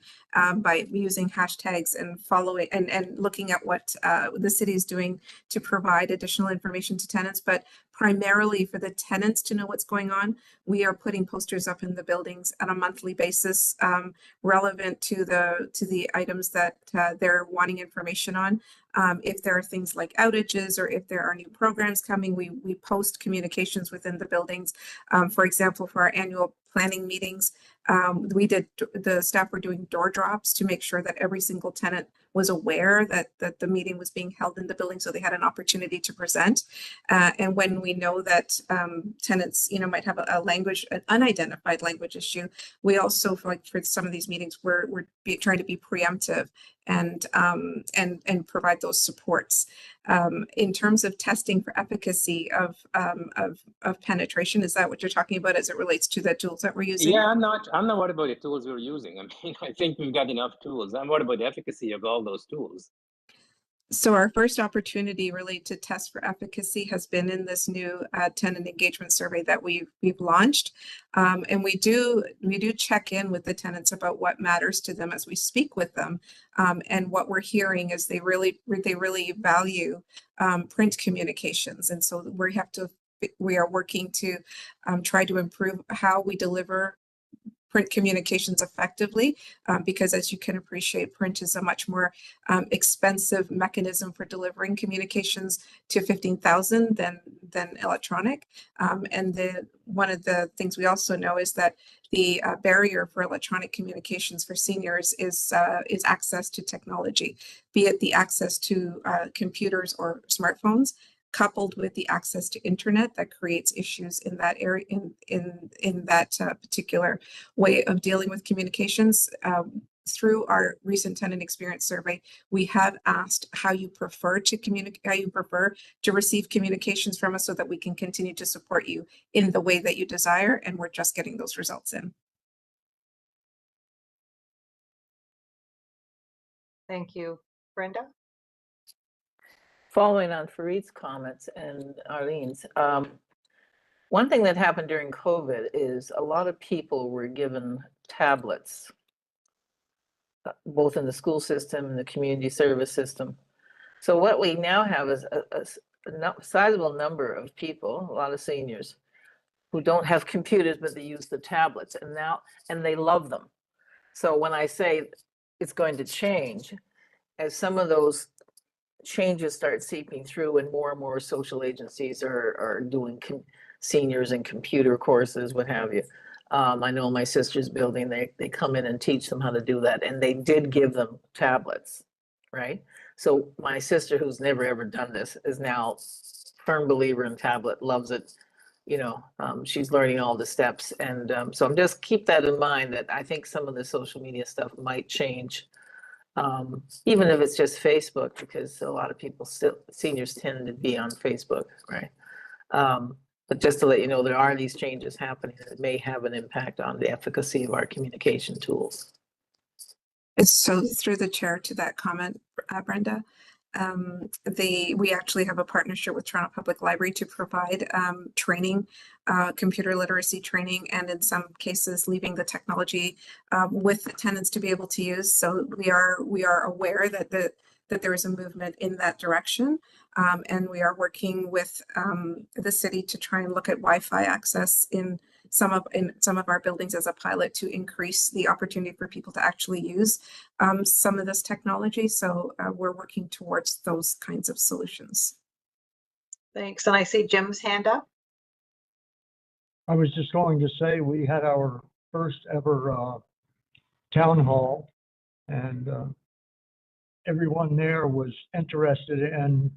K: by using hashtags and following and looking at what the city is doing to provide additional information to tenants. But primarily for the tenants to know what's going on, we are putting posters up in the buildings on a monthly basis relevant to the items that they're wanting information on. If there are things like outages or if there are new programs coming, we post communications within the buildings. For example, for our annual planning meetings, the staff were doing door drops to make sure that every single tenant was aware that the meeting was being held in the building, so they had an opportunity to present. And when we know that tenants, might have an unidentified language issue, we also, for some of these meetings, we're trying to be preemptive and provide those supports. In terms of testing for efficacy of penetration, is that what you're talking about as it relates to the tools that we're using?
D: Yeah, I'm not worried about the tools we're using. I mean, I think we've got enough tools. I'm worried about the efficacy of all those tools.
K: So our first opportunity really to test for efficacy has been in this new tenant engagement survey that we've launched, and we do check in with the tenants about what matters to them as we speak with them, and what we're hearing is they really value print communications, and so we are working to try to improve how we deliver print communications effectively, because as you can appreciate, print is a much more expensive mechanism for delivering communications to 15,000 than electronic. And one of the things we also know is that the barrier for electronic communications for seniors is access to technology, be it the access to computers or smartphones, coupled with the access to internet that creates issues in that area, in that particular way of dealing with communications. Through our recent tenant experience survey, we have asked how you prefer to receive communications from us so that we can continue to support you in the way that you desire, and we're just getting those results in.
C: Thank you. Brenda?
H: Following on Fareed's comments and Arlene's, one thing that happened during COVID is a lot of people were given tablets, both in the school system and the community service system. So what we now have is a sizable number of people, a lot of seniors, who don't have computers, but they use the tablets, and they love them. So when I say it's going to change, as some of those changes start seeping through and more social agencies are doing seniors and computer courses, what have you, I know my sister's building, they come in and teach them how to do that, and they did give them tablets, right? So my sister, who's never ever done this, is now firm believer in tablet, loves it. You know, she's learning all the steps, and so I'm just keep that in mind that I think some of the social media stuff might change, even if it's just Facebook, because a lot of people still, seniors tend to be on Facebook, right? But just to let you know, there are these changes happening that may have an impact on the efficacy of our communication tools.
K: So through the chair to that comment, Brenda, we actually have a partnership with Toronto Public Library to provide training, computer literacy training, and in some cases leaving the technology with the tenants to be able to use. So we are aware that there is a movement in that direction, and we are working with the city to try and look at Wi-Fi access in some of our buildings as a pilot to increase the opportunity for people to actually use some of this technology. So we're working towards those kinds of solutions.
C: Thanks. And I see Jim's hand up.
E: I was just going to say, we had our first ever town hall, and everyone there was interested in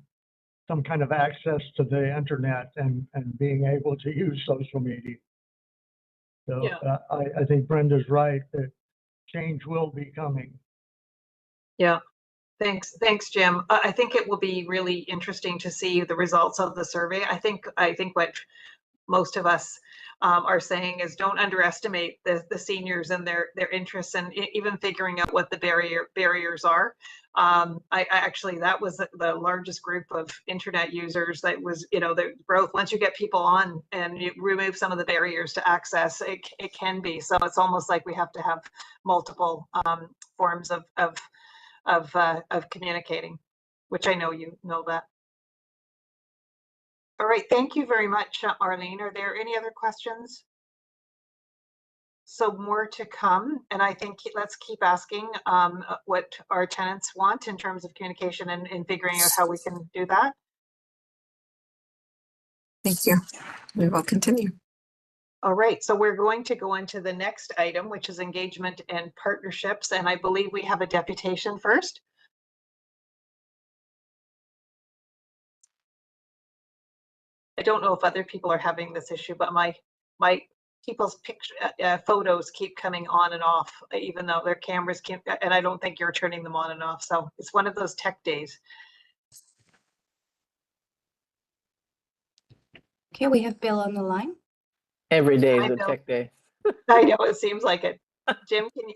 E: some kind of access to the internet and being able to use social media. So
C: Yeah.
E: I think Brenda's right that change will be coming.
C: Yeah. Thanks, Jim. I think it will be really interesting to see the results of the survey. I think what most of us are saying is don't underestimate the seniors and their interests, and even figuring out what the barriers are. I actually, that was the largest group of internet users. That was, the growth. Once you get people on and you remove some of the barriers to access, it can be. So it's almost like we have to have multiple forms of communicating, which I know you know that. All right, thank you very much, Arlene. Are there any other questions? So more to come, and I think let's keep asking what our tenants want in terms of communication and figuring out how we can do that.
K: Thank you. We will continue.
C: All right, so we're going to go into the next item, which is engagement and partnerships, and I believe we have a deputation first. I don't know if other people are having this issue, but my people's picture photos keep coming on and off, even though their cameras can't, and I don't think you're turning them on and off. So it's one of those tech days.
I: Okay, we have Bill on the line.
H: Every day is
C: Hi,
H: a
C: Bill.
H: tech day.
C: I know, it seems like it. Jim, can you,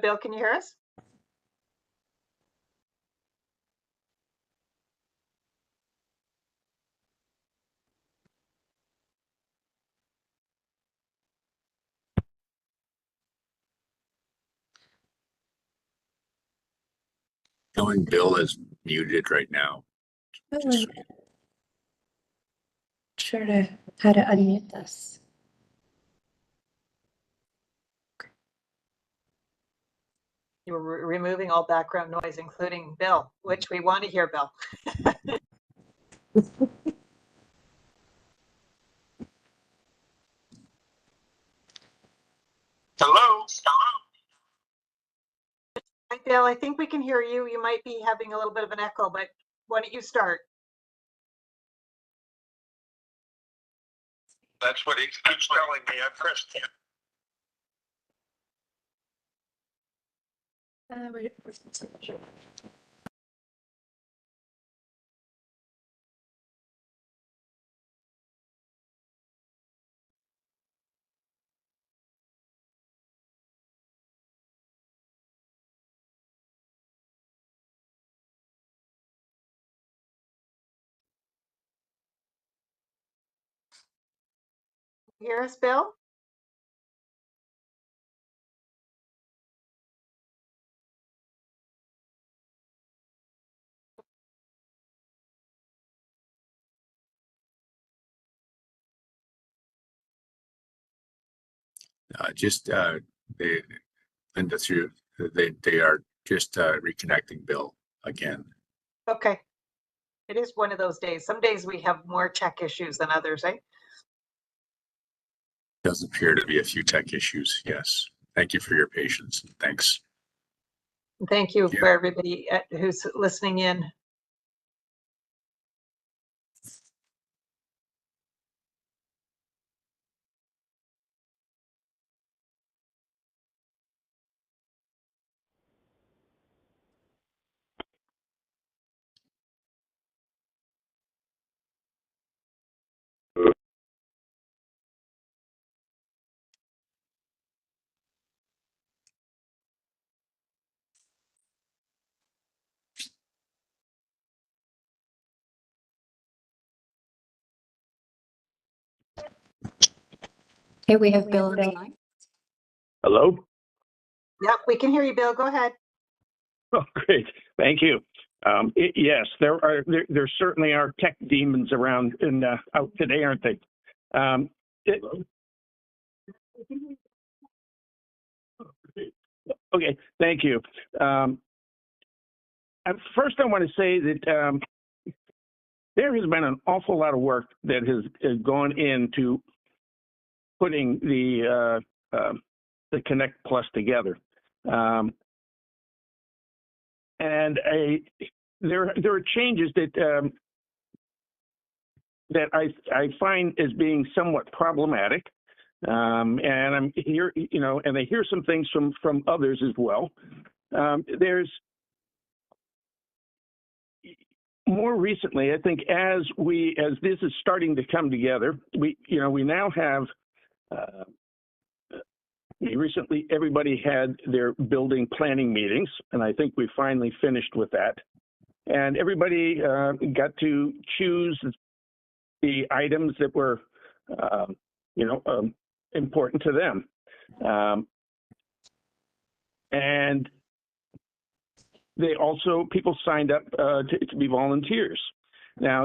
C: Bill, can you hear us?
A: Showing Bill is muted right now.
I: Oh, sure to how to unmute this.
C: You're removing all background noise, including Bill, which we want to hear, Bill.
M: Hello.
C: Hi, Bill, I think we can hear you. You might be having a little bit of an echo, but why don't you start?
M: That's what he keeps telling me. I pressed him.
C: Hear us, Bill?
A: Linda, they are just reconnecting Bill again.
C: Okay. It is one of those days. Some days we have more tech issues than others, eh?
A: Does appear to be a few tech issues. Yes. Thank you for your patience. Thanks.
C: Thank you
A: Yeah.
C: for everybody who's listening in.
I: Okay, we have Bill on the line.
J: Hello?
C: Yep, we can hear you, Bill. Go ahead.
J: Oh, great. Thank you. Yes, there certainly are tech demons around and out today, aren't they? Okay, thank you. First, I want to say that there has been an awful lot of work that has gone into putting the Connect Plus together. And there are changes that I find as being somewhat problematic, and I'm here, and I hear some things from others as well. There's more recently, I think, as this is starting to come together, we now have. Recently, everybody had their building planning meetings, and I think we finally finished with that. And everybody got to choose the items that were, important to them. And people signed up to be volunteers. Now,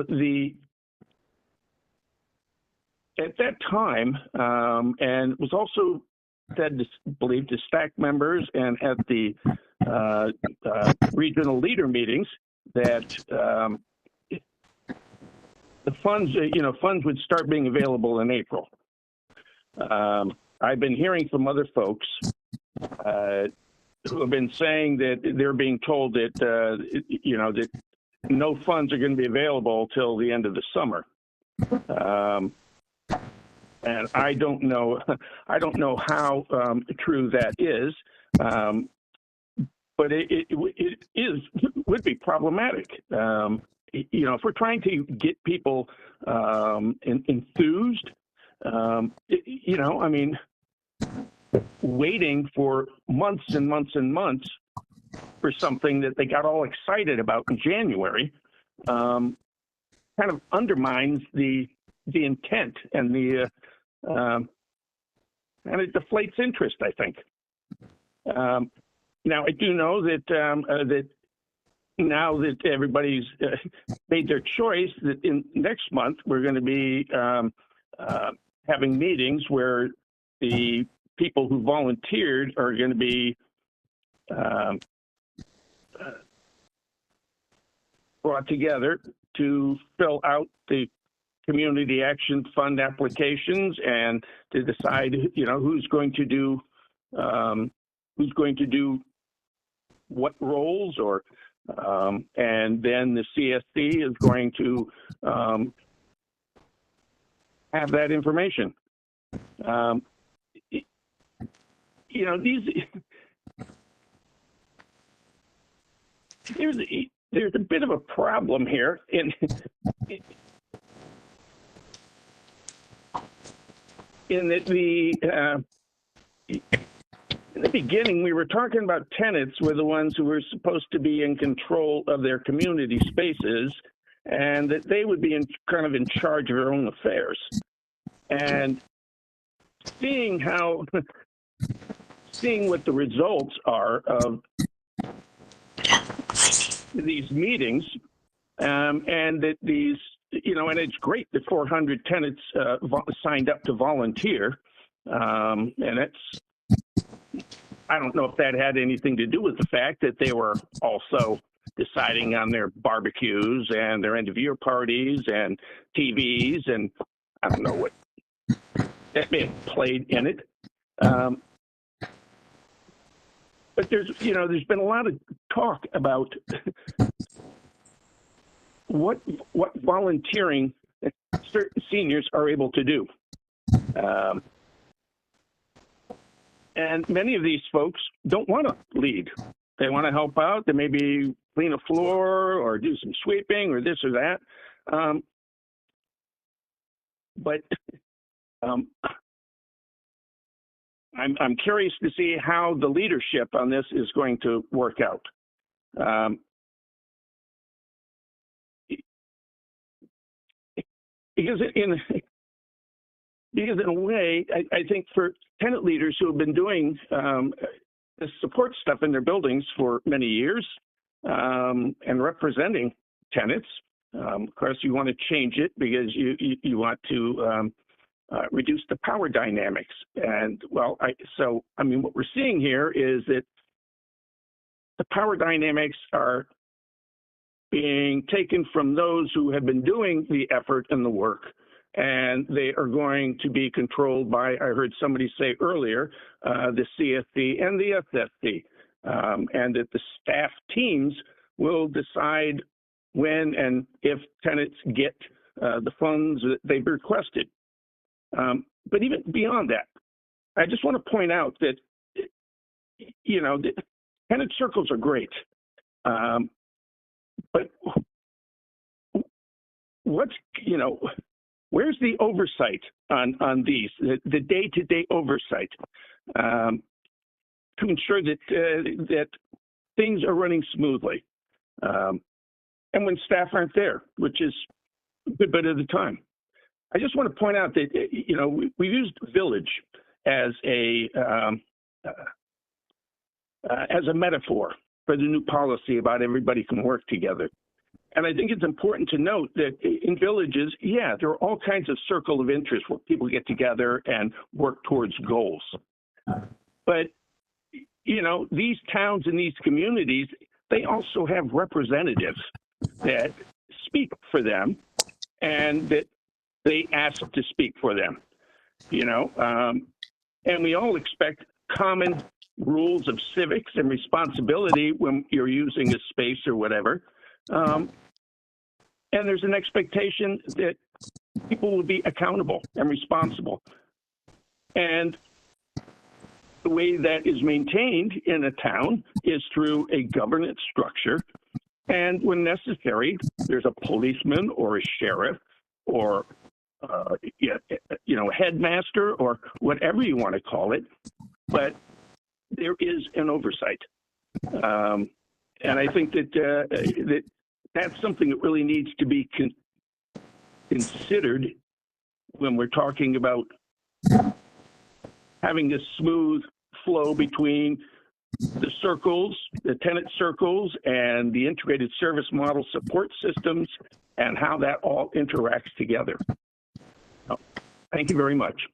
J: at that time, and it was also said, believed to staff members and at the regional leader meetings that the funds would start being available in April. I've been hearing from other folks who have been saying that they're being told that that no funds are going to be available till the end of the summer. And I don't know how true that is, but it would be problematic. If we're trying to get people enthused, waiting for months and months and months for something that they got all excited about in January, kind of undermines the intent and and it deflates interest, I think. Now, I do know that that now that everybody's made their choice, that in next month we're going to be having meetings where the people who volunteered are going to be brought together to fill out the community action fund applications and to decide, who's going to do what roles, or and then the CSC is going to have that information. There's a bit of a problem here in that in the beginning, we were talking about tenants were the ones who were supposed to be in control of their community spaces, and that they would be in charge of their own affairs. And seeing what the results are of these meetings, and that these, and it's great that 400 tenants signed up to volunteer, and that's. I don't know if that had anything to do with the fact that they were also deciding on their barbecues and their end of year parties and TVs, and I don't know what that may have played in it. But there's been a lot of talk about what volunteering certain seniors are able to do. And many of these folks don't want to lead. They want to help out. They maybe clean a floor or do some sweeping or this or that. But I'm curious to see how the leadership on this is going to work out. Because in a way, I think for tenant leaders who have been doing the support stuff in their buildings for many years and representing tenants, of course, you want to change it because you want to reduce the power dynamics. And well, what we're seeing here is that the power dynamics are being taken from those who have been doing the effort and the work, and they are going to be controlled by, I heard somebody say earlier, the CSC and the SSC, and that the staff teams will decide when and if tenants get the funds that they've requested. But even beyond that, I just want to point out that, the tenant circles are great. But where's the oversight on these, the day-to-day oversight to ensure that things are running smoothly? And when staff aren't there, which is a good bit of the time. I just want to point out that, we used village as a metaphor for the new policy about everybody can work together. And I think it's important to note that in villages, there are all kinds of circle of interest where people get together and work towards goals. But, these towns and these communities, they also have representatives that speak for them and that they ask to speak for them, and we all expect common rules of civics and responsibility when you're using a space or whatever. And there's an expectation that people will be accountable and responsible. And the way that is maintained in a town is through a governance structure. And when necessary, there's a policeman or a sheriff or a headmaster or whatever you want to call it. But there is an oversight. And I think that that's something that really needs to be considered when we're talking about having this smooth flow between the circles, the tenant circles, and the integrated service model support systems, and how that all interacts together. Thank you very much.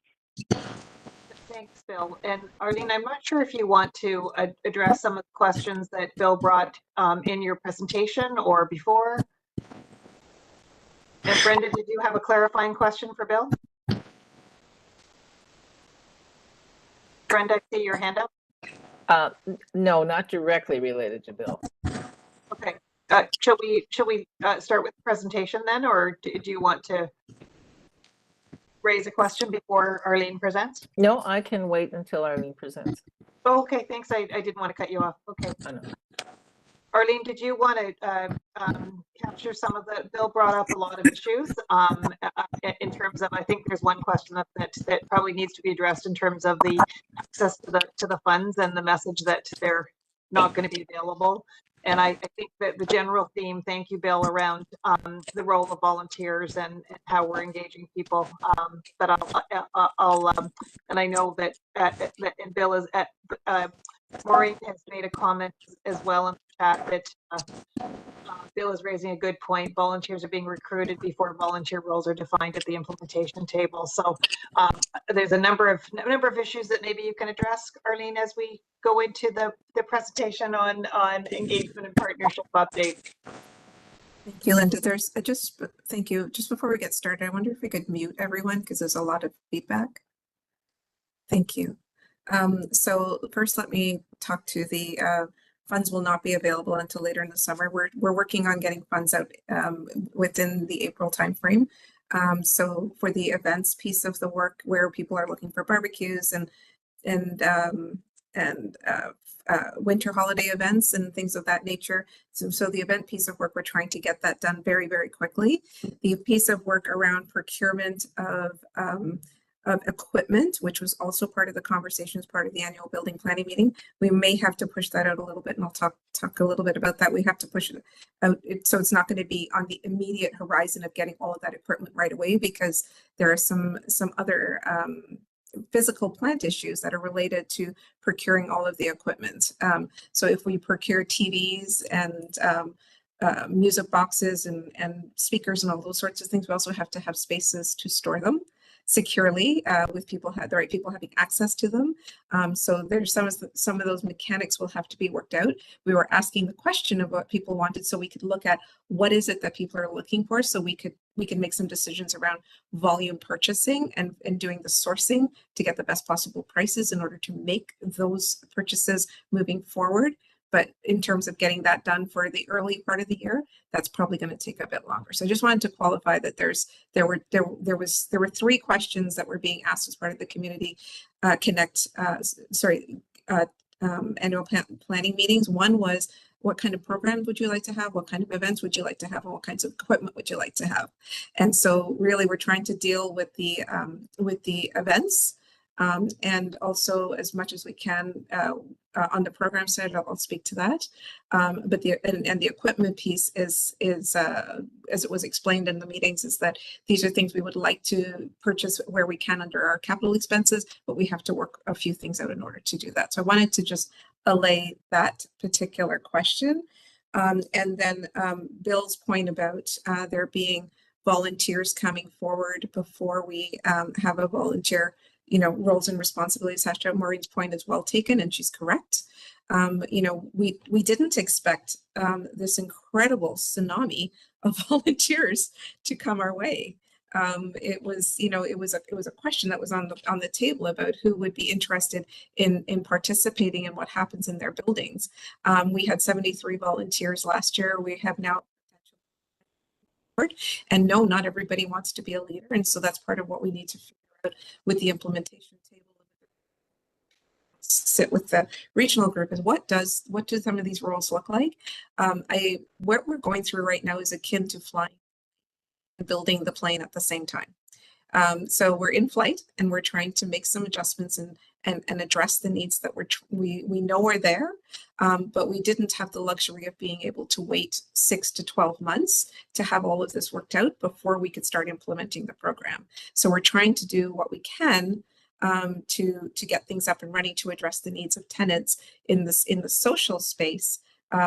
C: Thanks, Bill. And Arlene, I'm not sure if you want to address some of the questions that Bill brought in your presentation or before. And Brenda, did you have a clarifying question for Bill? Brenda, I see your hand up.
H: No, not directly related to Bill.
C: Okay. Shall we start with the presentation then, or do you want to raise a question before Arlene presents?
H: No, I can wait until Arlene presents.
C: Oh, okay, thanks. I didn't want to cut you off. Okay.
H: I know.
C: Arlene, did you want to capture some of the, Bill brought up a lot of issues in terms of, I think there's one question that probably needs to be addressed in terms of the access to the funds and the message that they're not going to be available. And I think that the general theme, thank you, Bill, around the role of volunteers and how we're engaging people. But I'll and I know that and Bill is at Maureen has made a comment as well in the chat that Bill is raising a good point. Volunteers are being recruited before volunteer roles are defined at the implementation table. So there's a number of issues that maybe you can address, Arlene, as we go into the presentation on engagement and partnership update.
K: Thank you, Linda. There's thank you. Just before we get started, I wonder if we could mute everyone because there's a lot of feedback. Thank you. So first, let me talk to the funds will not be available until later in the summer. We're working on getting funds out within the April timeframe. So for the events piece of the work, where people are looking for barbecues and winter holiday events and things of that nature. So the event piece of work, we're trying to get that done very, very quickly. The piece of work around procurement of equipment, which was also part of the conversation as part of the annual building planning meeting, we may have to push that out a little bit, and I'll talk a little bit about that. We have to push it out, so it's not going to be on the immediate horizon of getting all of that equipment right away, because there are some other physical plant issues that are related to procuring all of the equipment. So if we procure TVs and music boxes and speakers and all those sorts of things, we also have to have spaces to store them securely, with the right people having access to them. So there's some of those mechanics will have to be worked out. We were asking the question of what people wanted, so we could look at what is it that people are looking for, so we can make some decisions around volume purchasing and doing the sourcing to get the best possible prices in order to make those purchases moving forward. But in terms of getting that done for the early part of the year, that's probably going to take a bit longer. So I just wanted to qualify that there were 3 questions that were being asked as part of the community annual planning meetings. One was, what kind of programs would you like to have? What kind of events would you like to have? And what kinds of equipment would you like to have? And so really we're trying to deal with the events, and also as much as we can on the program side. I'll speak to that. But the equipment piece is as it was explained in the meetings, is that these are things we would like to purchase where we can under our capital expenses, but we have to work a few things out in order to do that. So I wanted to just allay that particular question. And then Bill's point about there being volunteers coming forward before we have a volunteer, roles and responsibilities. Maureen's point is well taken, and she's correct. We didn't expect this incredible tsunami of volunteers to come our way. It was a question that was on the table about who would be interested in participating in what happens in their buildings. We had 73 volunteers last year. We have now, and no, not everybody wants to be a leader, and so that's part of what we need to figure out with the implementation table. Sit with the regional group is what do some of these roles look like? What we're going through right now is akin to flying and building the plane at the same time. So we're in flight and we're trying to make some adjustments and address the needs that we know are there, but we didn't have the luxury of being able to wait 6 to 12 months to have all of this worked out before we could start implementing the program. So we're trying to do what we can to get things up and running to address the needs of tenants in the social space,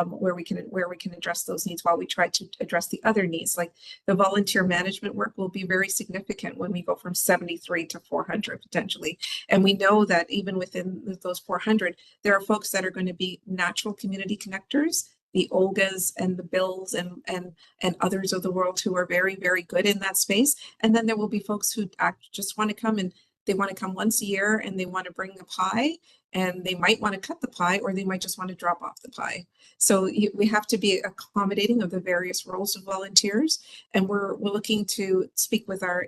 K: where we can address those needs while we try to address the other needs. Like the volunteer management work will be very significant when we go from 73 to 400 potentially. And we know that even within those 400, there are folks that are going to be natural community connectors, the Olgas and the Bills and others of the world who are very, very good in that space. And then there will be folks who just want to come, and they want to come once a year and they want to bring a pie, and they might want to cut the pie, or they might just want to drop off the pie. So we have to be accommodating of the various roles of volunteers, and we're looking to speak with our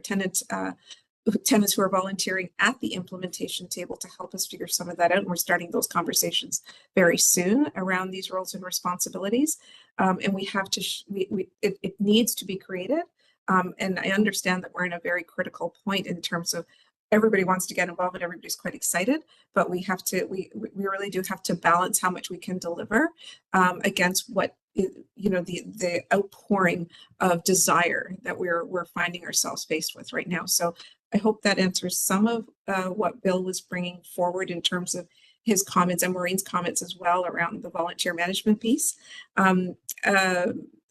K: tenants who are volunteering at the implementation table to help us figure some of that out. And we're starting those conversations very soon around these roles and responsibilities. And we have to, it needs to be created. And I understand that we're in a very critical point in terms of everybody wants to get involved and everybody's quite excited, but we really do have to balance how much we can deliver against what the outpouring of desire that we're finding ourselves faced with right now. So I hope that answers some of what Bill was bringing forward in terms of his comments and Maureen's comments as well around the volunteer management piece.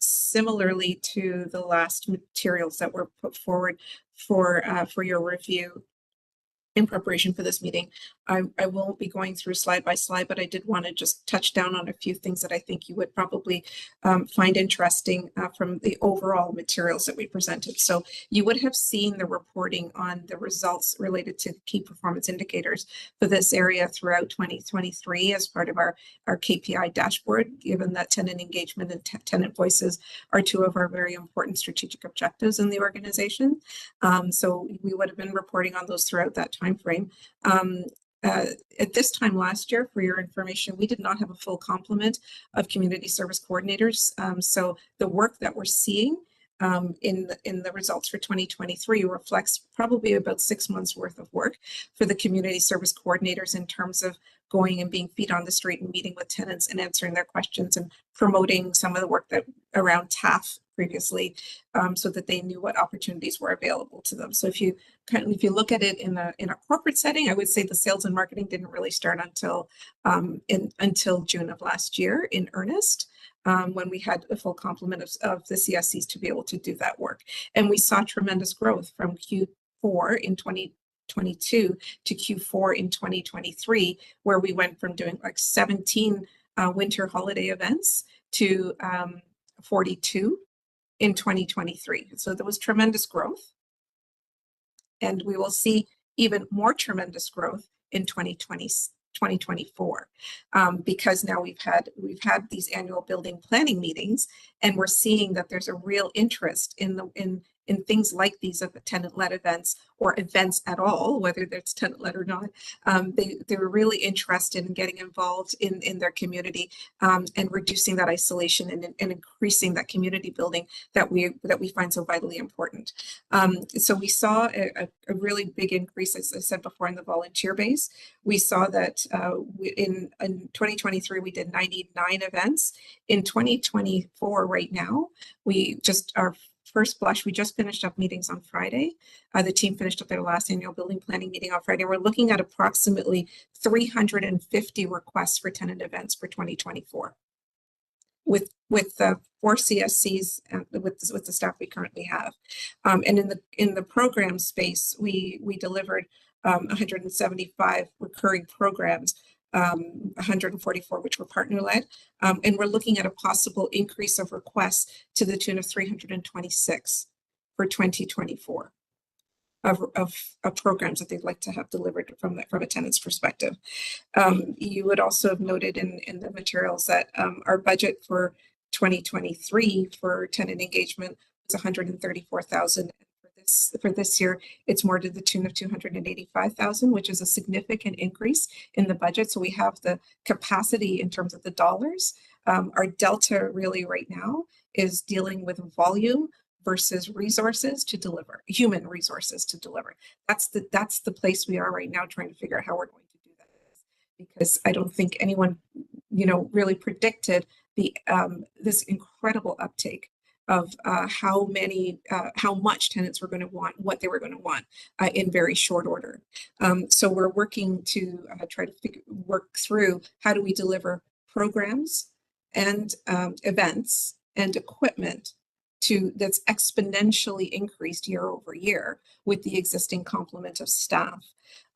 K: Similarly to the last materials that were put forward for your review, in preparation for this meeting. I won't be going through slide by slide, but I did want to just touch down on a few things that I think you would probably find interesting from the overall materials that we presented. So you would have seen the reporting on the results related to key performance indicators for this area throughout 2023 as part of our KPI dashboard, given that tenant engagement and tenant voices are two of our very important strategic objectives in the organization. So we would have been reporting on those throughout that time frame. At this time last year, for your information, we did not have a full complement of community service coordinators. So the work that we're seeing in the results for 2023 reflects probably about 6 months worth of work for the community service coordinators in terms of going and being feet on the street and meeting with tenants and answering their questions and promoting some of the work that around TAF previously, so that they knew what opportunities were available to them. So if you look at it in a corporate setting, I would say the sales and marketing didn't really start until June of last year in earnest. When we had a full complement of the CSCs to be able to do that work. And we saw tremendous growth from Q4 in 2022 to Q4 in 2023, where we went from doing like 17 winter holiday events to 42 in 2023. So there was tremendous growth. And we will see even more tremendous growth in 2024, because now we've had these annual building planning meetings, and we're seeing that there's a real interest in things like these tenant-led events or events at all, whether it's tenant-led or not. They're really interested in getting involved in their community and reducing that isolation and increasing that community building that we find so vitally important. So we saw a really big increase, as I said before, in the volunteer base. We saw that in 2023 we did 99 events. In 2024, right now, our first blush, we just finished up meetings on Friday. The team finished up their last annual building planning meeting on Friday. We're looking at approximately 350 requests for tenant events for 2024. With the 4 CSCs with the staff we currently have, and in the program space, we delivered 175 recurring programs. 144 which were partner-led, and we're looking at a possible increase of requests to the tune of 326 for 2024 of programs that they'd like to have delivered from a tenant's perspective. You would also have noted in the materials that our budget for 2023 for tenant engagement was 134,000. For this year, it's more to the tune of 285,000, which is a significant increase in the budget. So we have the capacity in terms of the dollars. Our delta really right now is dealing with volume versus resources to deliver, human resources to deliver. That's the place we are right now, trying to figure out how we're going to do that. Because I don't think anyone, really predicted this incredible uptake of how much tenants were going to want, what they were going to want in very short order. So we're working to try to work through how do we deliver programs and events and equipment that's exponentially increased year over year with the existing complement of staff.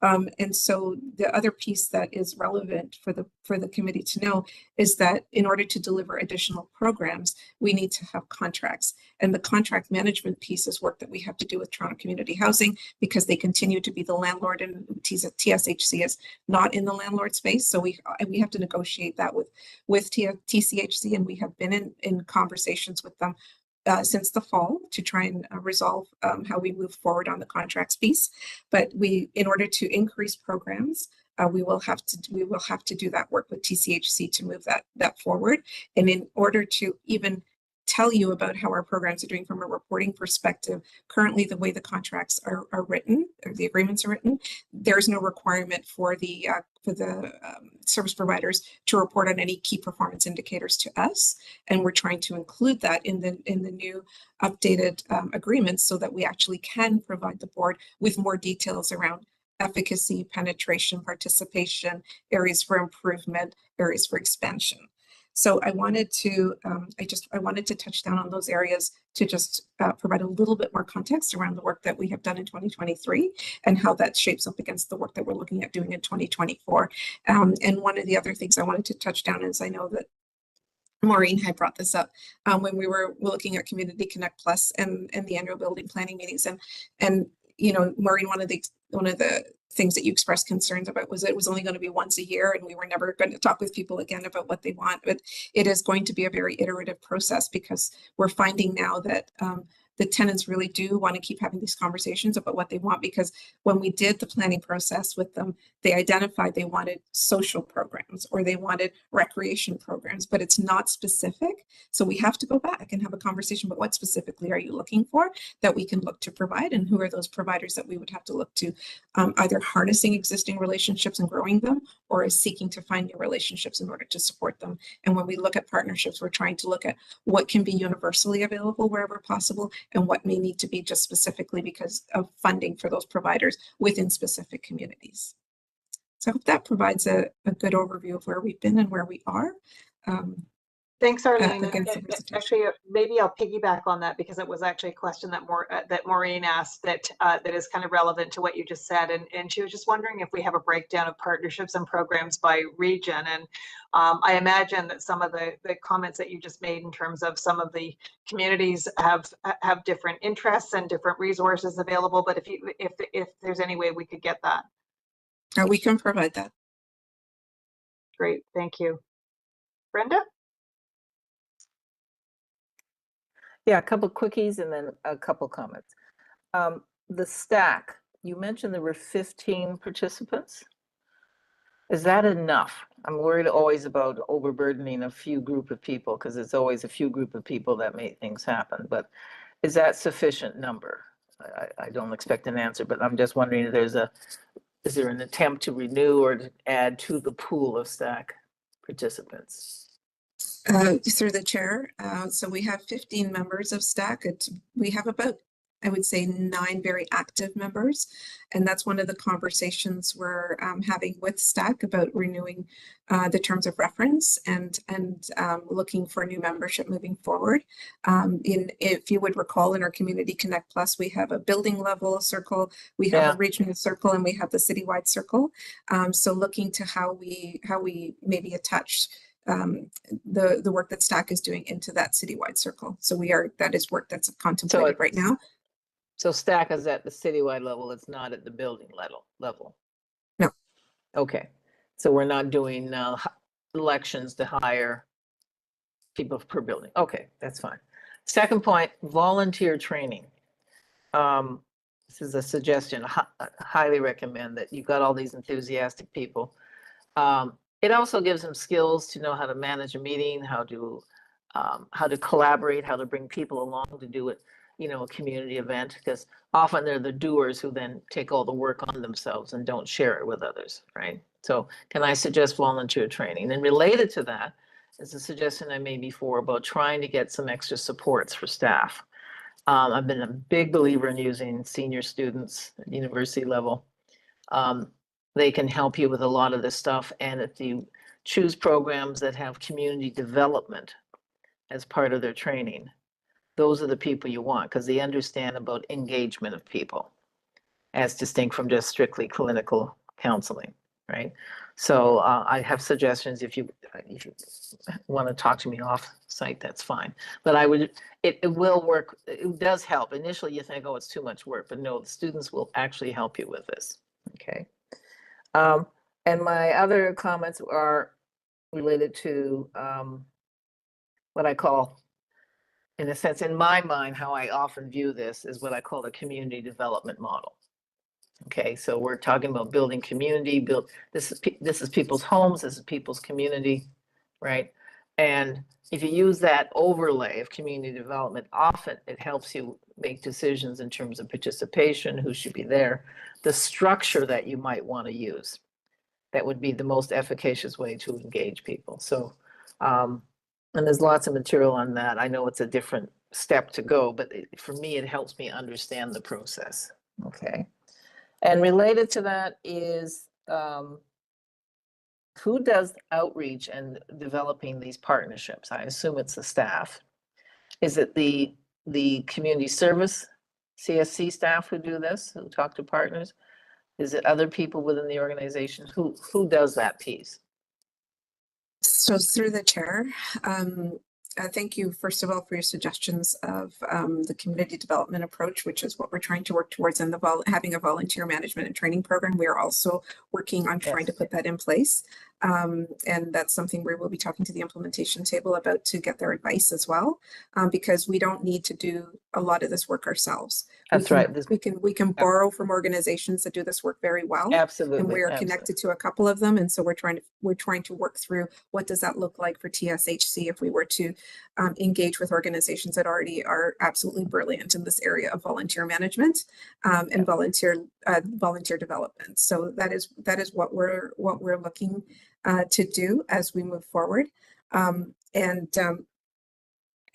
K: And so the other piece that is relevant for the committee to know is that in order to deliver additional programs, we need to have contracts. And the contract management piece is work that we have to do with Toronto Community Housing, because they continue to be the landlord, and TSHC is not in the landlord space. So we have to negotiate that with TCHC, and we have been in conversations with them since the fall to try and resolve how we move forward on the contracts piece. But in order to increase programs, we will have to do that work with TCHC to move that forward. And in order to even tell you about how our programs are doing from a reporting perspective, currently the way the contracts are written, or the agreements are written, there's no requirement for the service providers to report on any key performance indicators to us, and we're trying to include that in the new updated agreements, so that we actually can provide the board with more details around efficacy, penetration, participation, areas for improvement, areas for expansion. So I wanted to, I wanted to touch down on those areas to just provide a little bit more context around the work that we have done in 2023 and how that shapes up against the work that we're looking at doing in 2024. And one of the other things I wanted to touch down is I know that Maureen had brought this up when we were looking at Community Connect Plus and the annual building planning meetings. And you know, Maureen, one of the things that you expressed concerns about was it was only going to be once a year and we were never going to talk with people again about what they want. But it is going to be a very iterative process because we're finding now that the tenants really do want to keep having these conversations about what they want, because when we did the planning process with them, they identified they wanted social programs or they wanted recreation programs, but it's not specific. So we have to go back and have a conversation about what specifically are you looking for that we can look to provide, and who are those providers that we would have to look to, either harnessing existing relationships and growing them, or is seeking to find new relationships in order to support them. And when we look at partnerships, we're trying to look at what can be universally available wherever possible, and what may need to be just specifically because of funding for those providers within specific communities. So I hope that provides a good overview of where we've been and where we are.
C: Thanks, Arlene.
K: Actually,
C: maybe I'll piggyback on that because it was actually a question that Maureen asked that is kind of relevant to what you just said, and she was just wondering if we have a breakdown of partnerships and programs by region. And I imagine that some of the comments that you just made in terms of some of the communities have different interests and different resources available. But if there's any way we could get that,
K: we can provide that.
C: Great, thank you, Brenda.
H: Yeah, a couple quickies and then a couple comments. The stack, you mentioned there were 15 participants. Is that enough? I'm worried always about overburdening a few group of people because it's always a few group of people that make things happen. But is that sufficient number? I don't expect an answer, but I'm just wondering if is there an attempt to renew or to add to the pool of stack participants?
K: Through the chair. So we have 15 members of STAC. We have about, I would say, 9 very active members. And that's one of the conversations we're having with STAC about renewing the terms of reference and looking for new membership moving forward. If you would recall, in our Community Connect Plus, we have a building level circle, we have a regional circle, and we have the citywide circle. So looking to how we maybe attach the work that STAC is doing into that citywide circle. So that is work that's contemplated right now.
H: So STAC is at the citywide level, it's not at the building level?
K: No.
H: Okay, so we're not doing elections to hire people per building. Okay, that's fine. Second point, volunteer training. This is a suggestion. I highly recommend that. You've got all these enthusiastic people. It also gives them skills to know how to manage a meeting, how to collaborate, how to bring people along to do it, a community event, because often they're the doers who then take all the work on themselves and don't share it with others, right? So can I suggest volunteer training? And related to that is a suggestion I made before about trying to get some extra supports for staff. I've been a big believer in using senior students at university level. They can help you with a lot of this stuff. And if you choose programs that have community development as part of their training, those are the people you want because they understand about engagement of people as distinct from just strictly clinical counseling, right? So I have suggestions. If you want to talk to me off site, that's fine. But it will work. It does help. Initially you think, oh, it's too much work, but no, the students will actually help you with this, okay? And my other comments are related to what I call, in a sense, in my mind, how I often view this is what I call the community development model. Okay, so we're talking about building community, this is people's homes, this is people's community, right? And if you use that overlay of community development, often it helps you make decisions in terms of participation, who should be there, the structure that you might want to use. That would be the most efficacious way to engage people. So, and there's lots of material on that. I know it's a different step to go, but for me, it helps me understand the process. Okay. And related to that is who does outreach and developing these partnerships? I assume it's the staff. Is it the community service CSC staff who do this, who talk to partners? Is it other people within the organization? Who does that piece?
K: So through the chair, thank you, first of all, for your suggestions of the community development approach, which is what we're trying to work towards, and having a volunteer management and training program. We are also working on trying to put that in place. And that's something we will be talking to the implementation table about to get their advice as well, because we don't need to do a lot of this work ourselves.
H: That's right.
K: We can borrow from organizations that do this work very well.
H: Absolutely.
K: And we are connected to a couple of them. And so we're trying to work through what does that look like for TSHC if we were to engage with organizations that already are absolutely brilliant in this area of volunteer management and volunteer development. So that is what we're looking to do as we move forward. And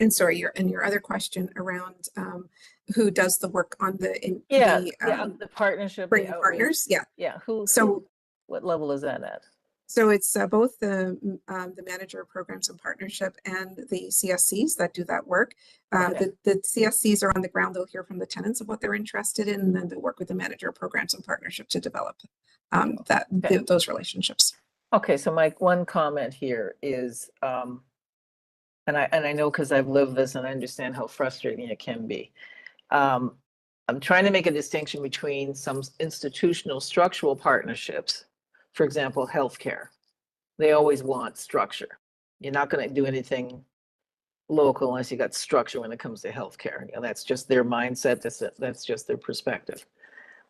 K: sorry, your other question around who does the work on the
H: partnership,
K: bringing partners,
H: what level is that at?
K: So it's both the manager of programs and partnership and the CSCs that do that work. The CSCs are on the ground. They'll hear from the tenants of what they're interested in, and then they'll work with the manager of programs and partnership to develop those relationships.
H: Okay, so my one comment here is, and I know because I've lived this and I understand how frustrating it can be. I'm trying to make a distinction between some institutional structural partnerships. For example, healthcare. They always want structure. You're not going to do anything local unless you got structure when it comes to healthcare. You know, that's just their mindset. That's just their perspective.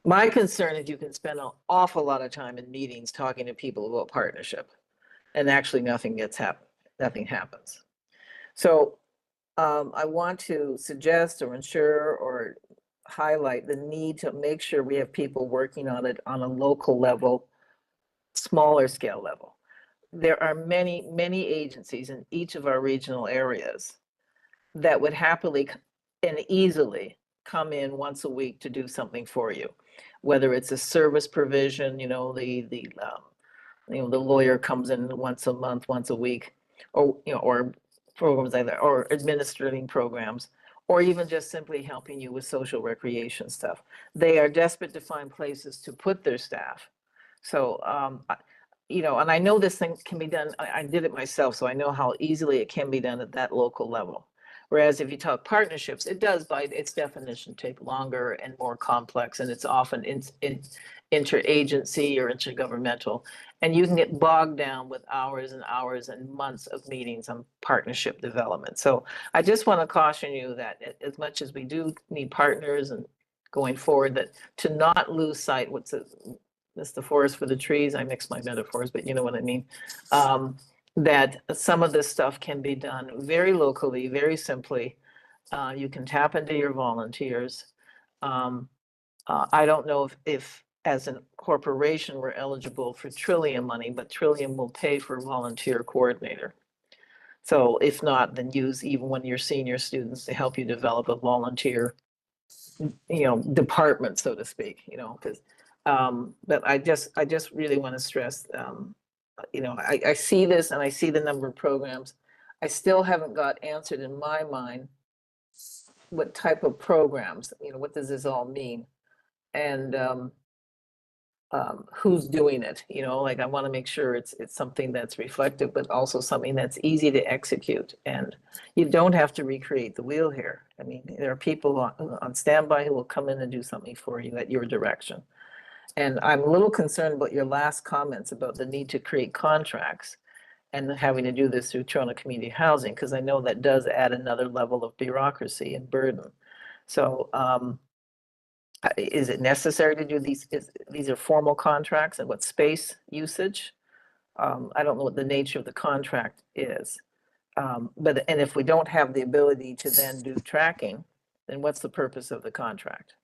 H: My concern is you can spend an awful lot of time in meetings talking to people about partnership, and actually nothing happens. So I want to suggest or ensure or highlight the need to make sure we have people working on it on a local level, smaller scale level. There are many, many agencies in each of our regional areas that would happily and easily come in once a week to do something for you, whether it's a service provision, the lawyer comes in once a month, once a week, or programs like that, or administrating programs, or even just simply helping you with social recreation stuff. They are desperate to find places to put their staff. So, and I know this thing can be done. I did it myself, so I know how easily it can be done at that local level. Whereas if you talk partnerships, it does by its definition take longer and more complex, and it's often interagency or intergovernmental, and you can get bogged down with hours and hours and months of meetings on partnership development. So I just want to caution you that as much as we do need partners and going forward, that to not lose sight that's the forest for the trees. I mix my metaphors, but you know what I mean. That some of this stuff can be done very locally, very simply. You can tap into your volunteers. I don't know if as a corporation we're eligible for Trillium money, but Trillium will pay for a volunteer coordinator. So if not, then use even one of your senior students to help you develop a volunteer, department, so to speak, because but I just really want to stress, I see this and I see the number of programs. I still haven't got answered in my mind what type of programs, what does this all mean? And who's doing it? I want to make sure it's something that's reflective, but also something that's easy to execute. And you don't have to recreate the wheel here. I mean, there are people on standby who will come in and do something for you at your direction. And I'm a little concerned about your last comments about the need to create contracts and having to do this through Toronto Community Housing, because I know that does add another level of bureaucracy and burden. So is it necessary to do these? These are formal contracts, and what space usage? I don't know what the nature of the contract is. And if we don't have the ability to then do tracking, then what's the purpose of the contract?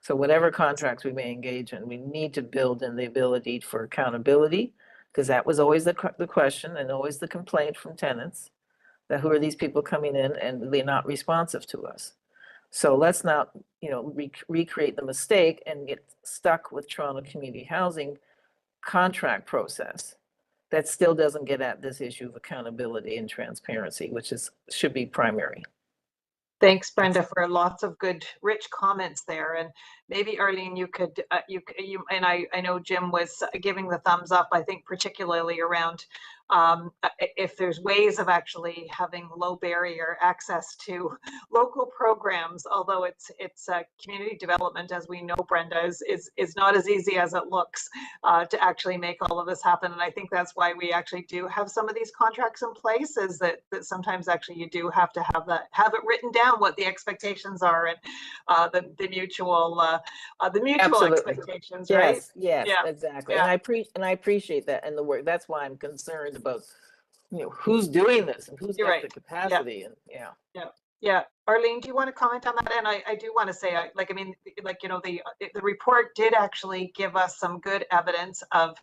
H: So whatever contracts we may engage in, we need to build in the ability for accountability, because that was always the question and always the complaint from tenants, that who are these people coming in and they're not responsive to us. So let's not, recreate the mistake and get stuck with Toronto Community Housing contract process that still doesn't get at this issue of accountability and transparency, which should be primary.
C: Thanks, Brenda, for lots of good, rich comments there. And maybe Arlene, you could, and I know Jim was giving the thumbs up, I think particularly around if there's ways of actually having low barrier access to local programs, although it's community development, as we know, Brenda, is not as easy as it looks to actually make all of this happen. And I think that's why we actually do have some of these contracts in place, is that sometimes actually you do have to have it written down what the expectations are, and the mutual
H: Absolutely.
C: expectations, right?
H: Yes, yes,
C: Yeah.
H: exactly.
C: Yeah.
H: And I appreciate that and the work. That's why I'm concerned about, who's doing this and who's
C: You're
H: got
C: right.
H: the capacity and
C: Yeah. Arlene, do you want to comment on that? And I do want to say, the report did actually give us some good evidence of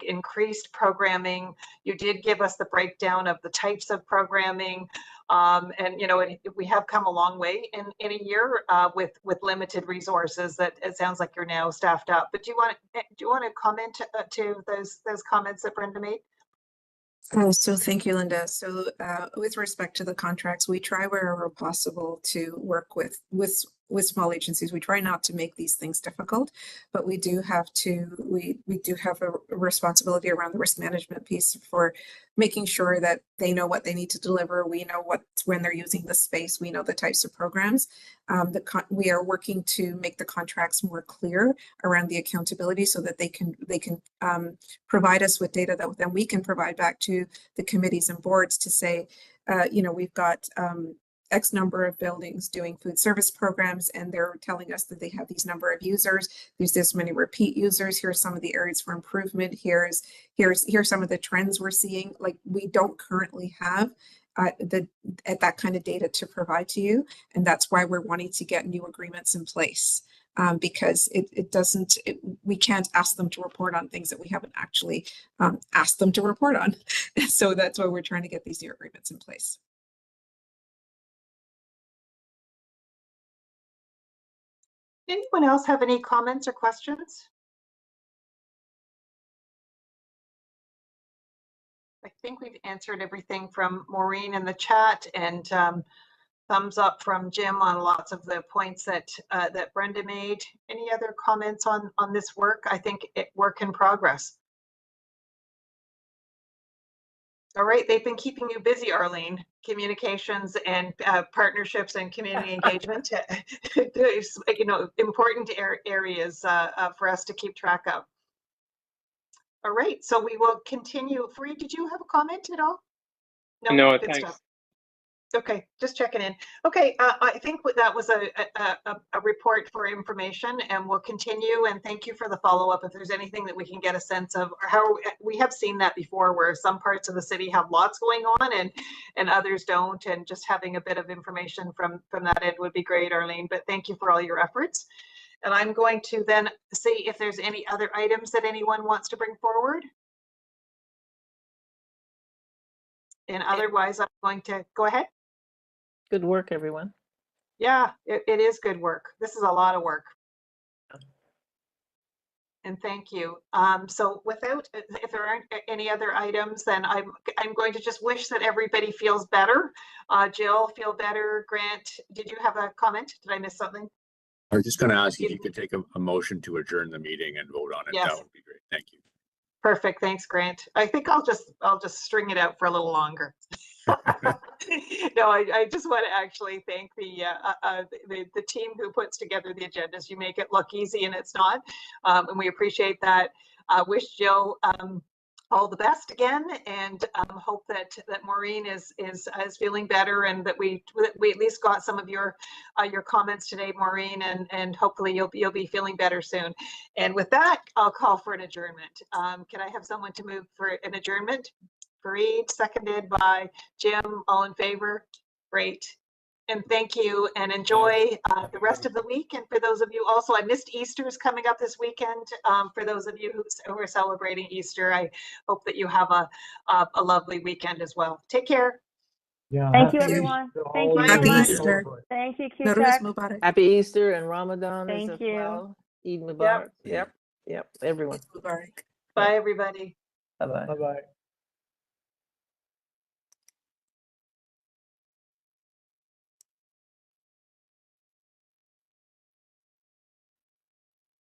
C: increased programming. You did give us the breakdown of the types of programming. We have come a long way in a year with limited resources. That it sounds like you're now staffed up. But do you want to comment to those comments that Brenda made?
K: So thank you, Linda. So with respect to the contracts, we try wherever possible to work with small agencies. We try not to make these things difficult, but we do have a responsibility around the risk management piece for making sure that they know what they need to deliver. We know when they're using the space, we know the types of programs. We are working to make the contracts more clear around the accountability so that they can provide us with data that then we can provide back to the committees and boards to say, we've got X number of buildings doing food service programs, and they're telling us that they have these number of users. There's this many repeat users. Here's some of the areas for improvement. Here's some of the trends we're seeing. Like, we don't currently have that kind of data to provide to you, and that's why we're wanting to get new agreements in place. Because we can't ask them to report on things that we haven't actually asked them to report on. So that's why we're trying to get these new agreements in place.
C: Anyone else have any comments or questions? I think we've answered everything from Maureen in the chat, and thumbs up from Jim on lots of the points that Brenda made. Any other comments on this work? I think work in progress. All right, they've been keeping you busy, Arlene. Communications and partnerships and community engagement, important areas for us to keep track of. All right, so we will continue. Fareed, did you have a comment at all?
D: No,
C: good
D: thanks.
C: stuff. Okay, just checking in. Okay, I think that was a report for information, and we'll continue. And thank you for the follow-up. If there's anything that we can get a sense of, or how we have seen that before, where some parts of the city have lots going on and others don't, and just having a bit of information from that end would be great, Arlene. But thank you for all your efforts. And I'm going to then see if there's any other items that anyone wants to bring forward. And otherwise, I'm going to go ahead.
H: Good work, everyone.
C: Yeah, it is good work. This is a lot of work. And thank you. So if there aren't any other items, then I'm going to just wish that everybody feels better. Jill, feel better. Grant, did you have a comment? Did I miss something?
A: I was just going to ask if you could take a motion to adjourn the meeting and vote on it.
C: Yes.
A: That would be great. Thank you.
C: Perfect. Thanks, Grant. I think I'll just string it out for a little longer. No, I just want to actually thank the team who puts together the agendas. You make it look easy, and it's not. And we appreciate that. Wish Jill all the best again, and hope that Maureen is feeling better, and that we at least got some of your comments today, Maureen, and hopefully you'll be feeling better soon. And with that, I'll call for an adjournment. Can I have someone to move for an adjournment? Fareed, seconded by Jim. All in favor? Great. And thank you, and enjoy the rest of the week. And for those of you also, I missed Easter's coming up this weekend. For those of you who are celebrating Easter, I hope that you have a lovely weekend as well. Take care.
E: Yeah.
G: Thank you, everyone. Thank you
K: Happy
G: so much.
K: Easter.
G: Thank you,
K: Nowruz
G: QTech.
K: Mubarak.
H: Happy Easter and Ramadan
G: Thank
H: as
G: you.
H: well. Eid Mubarak. Yep. Everyone.
K: Eid Mubarak.
C: Bye, everybody.
H: Bye-bye.
E: Bye-bye.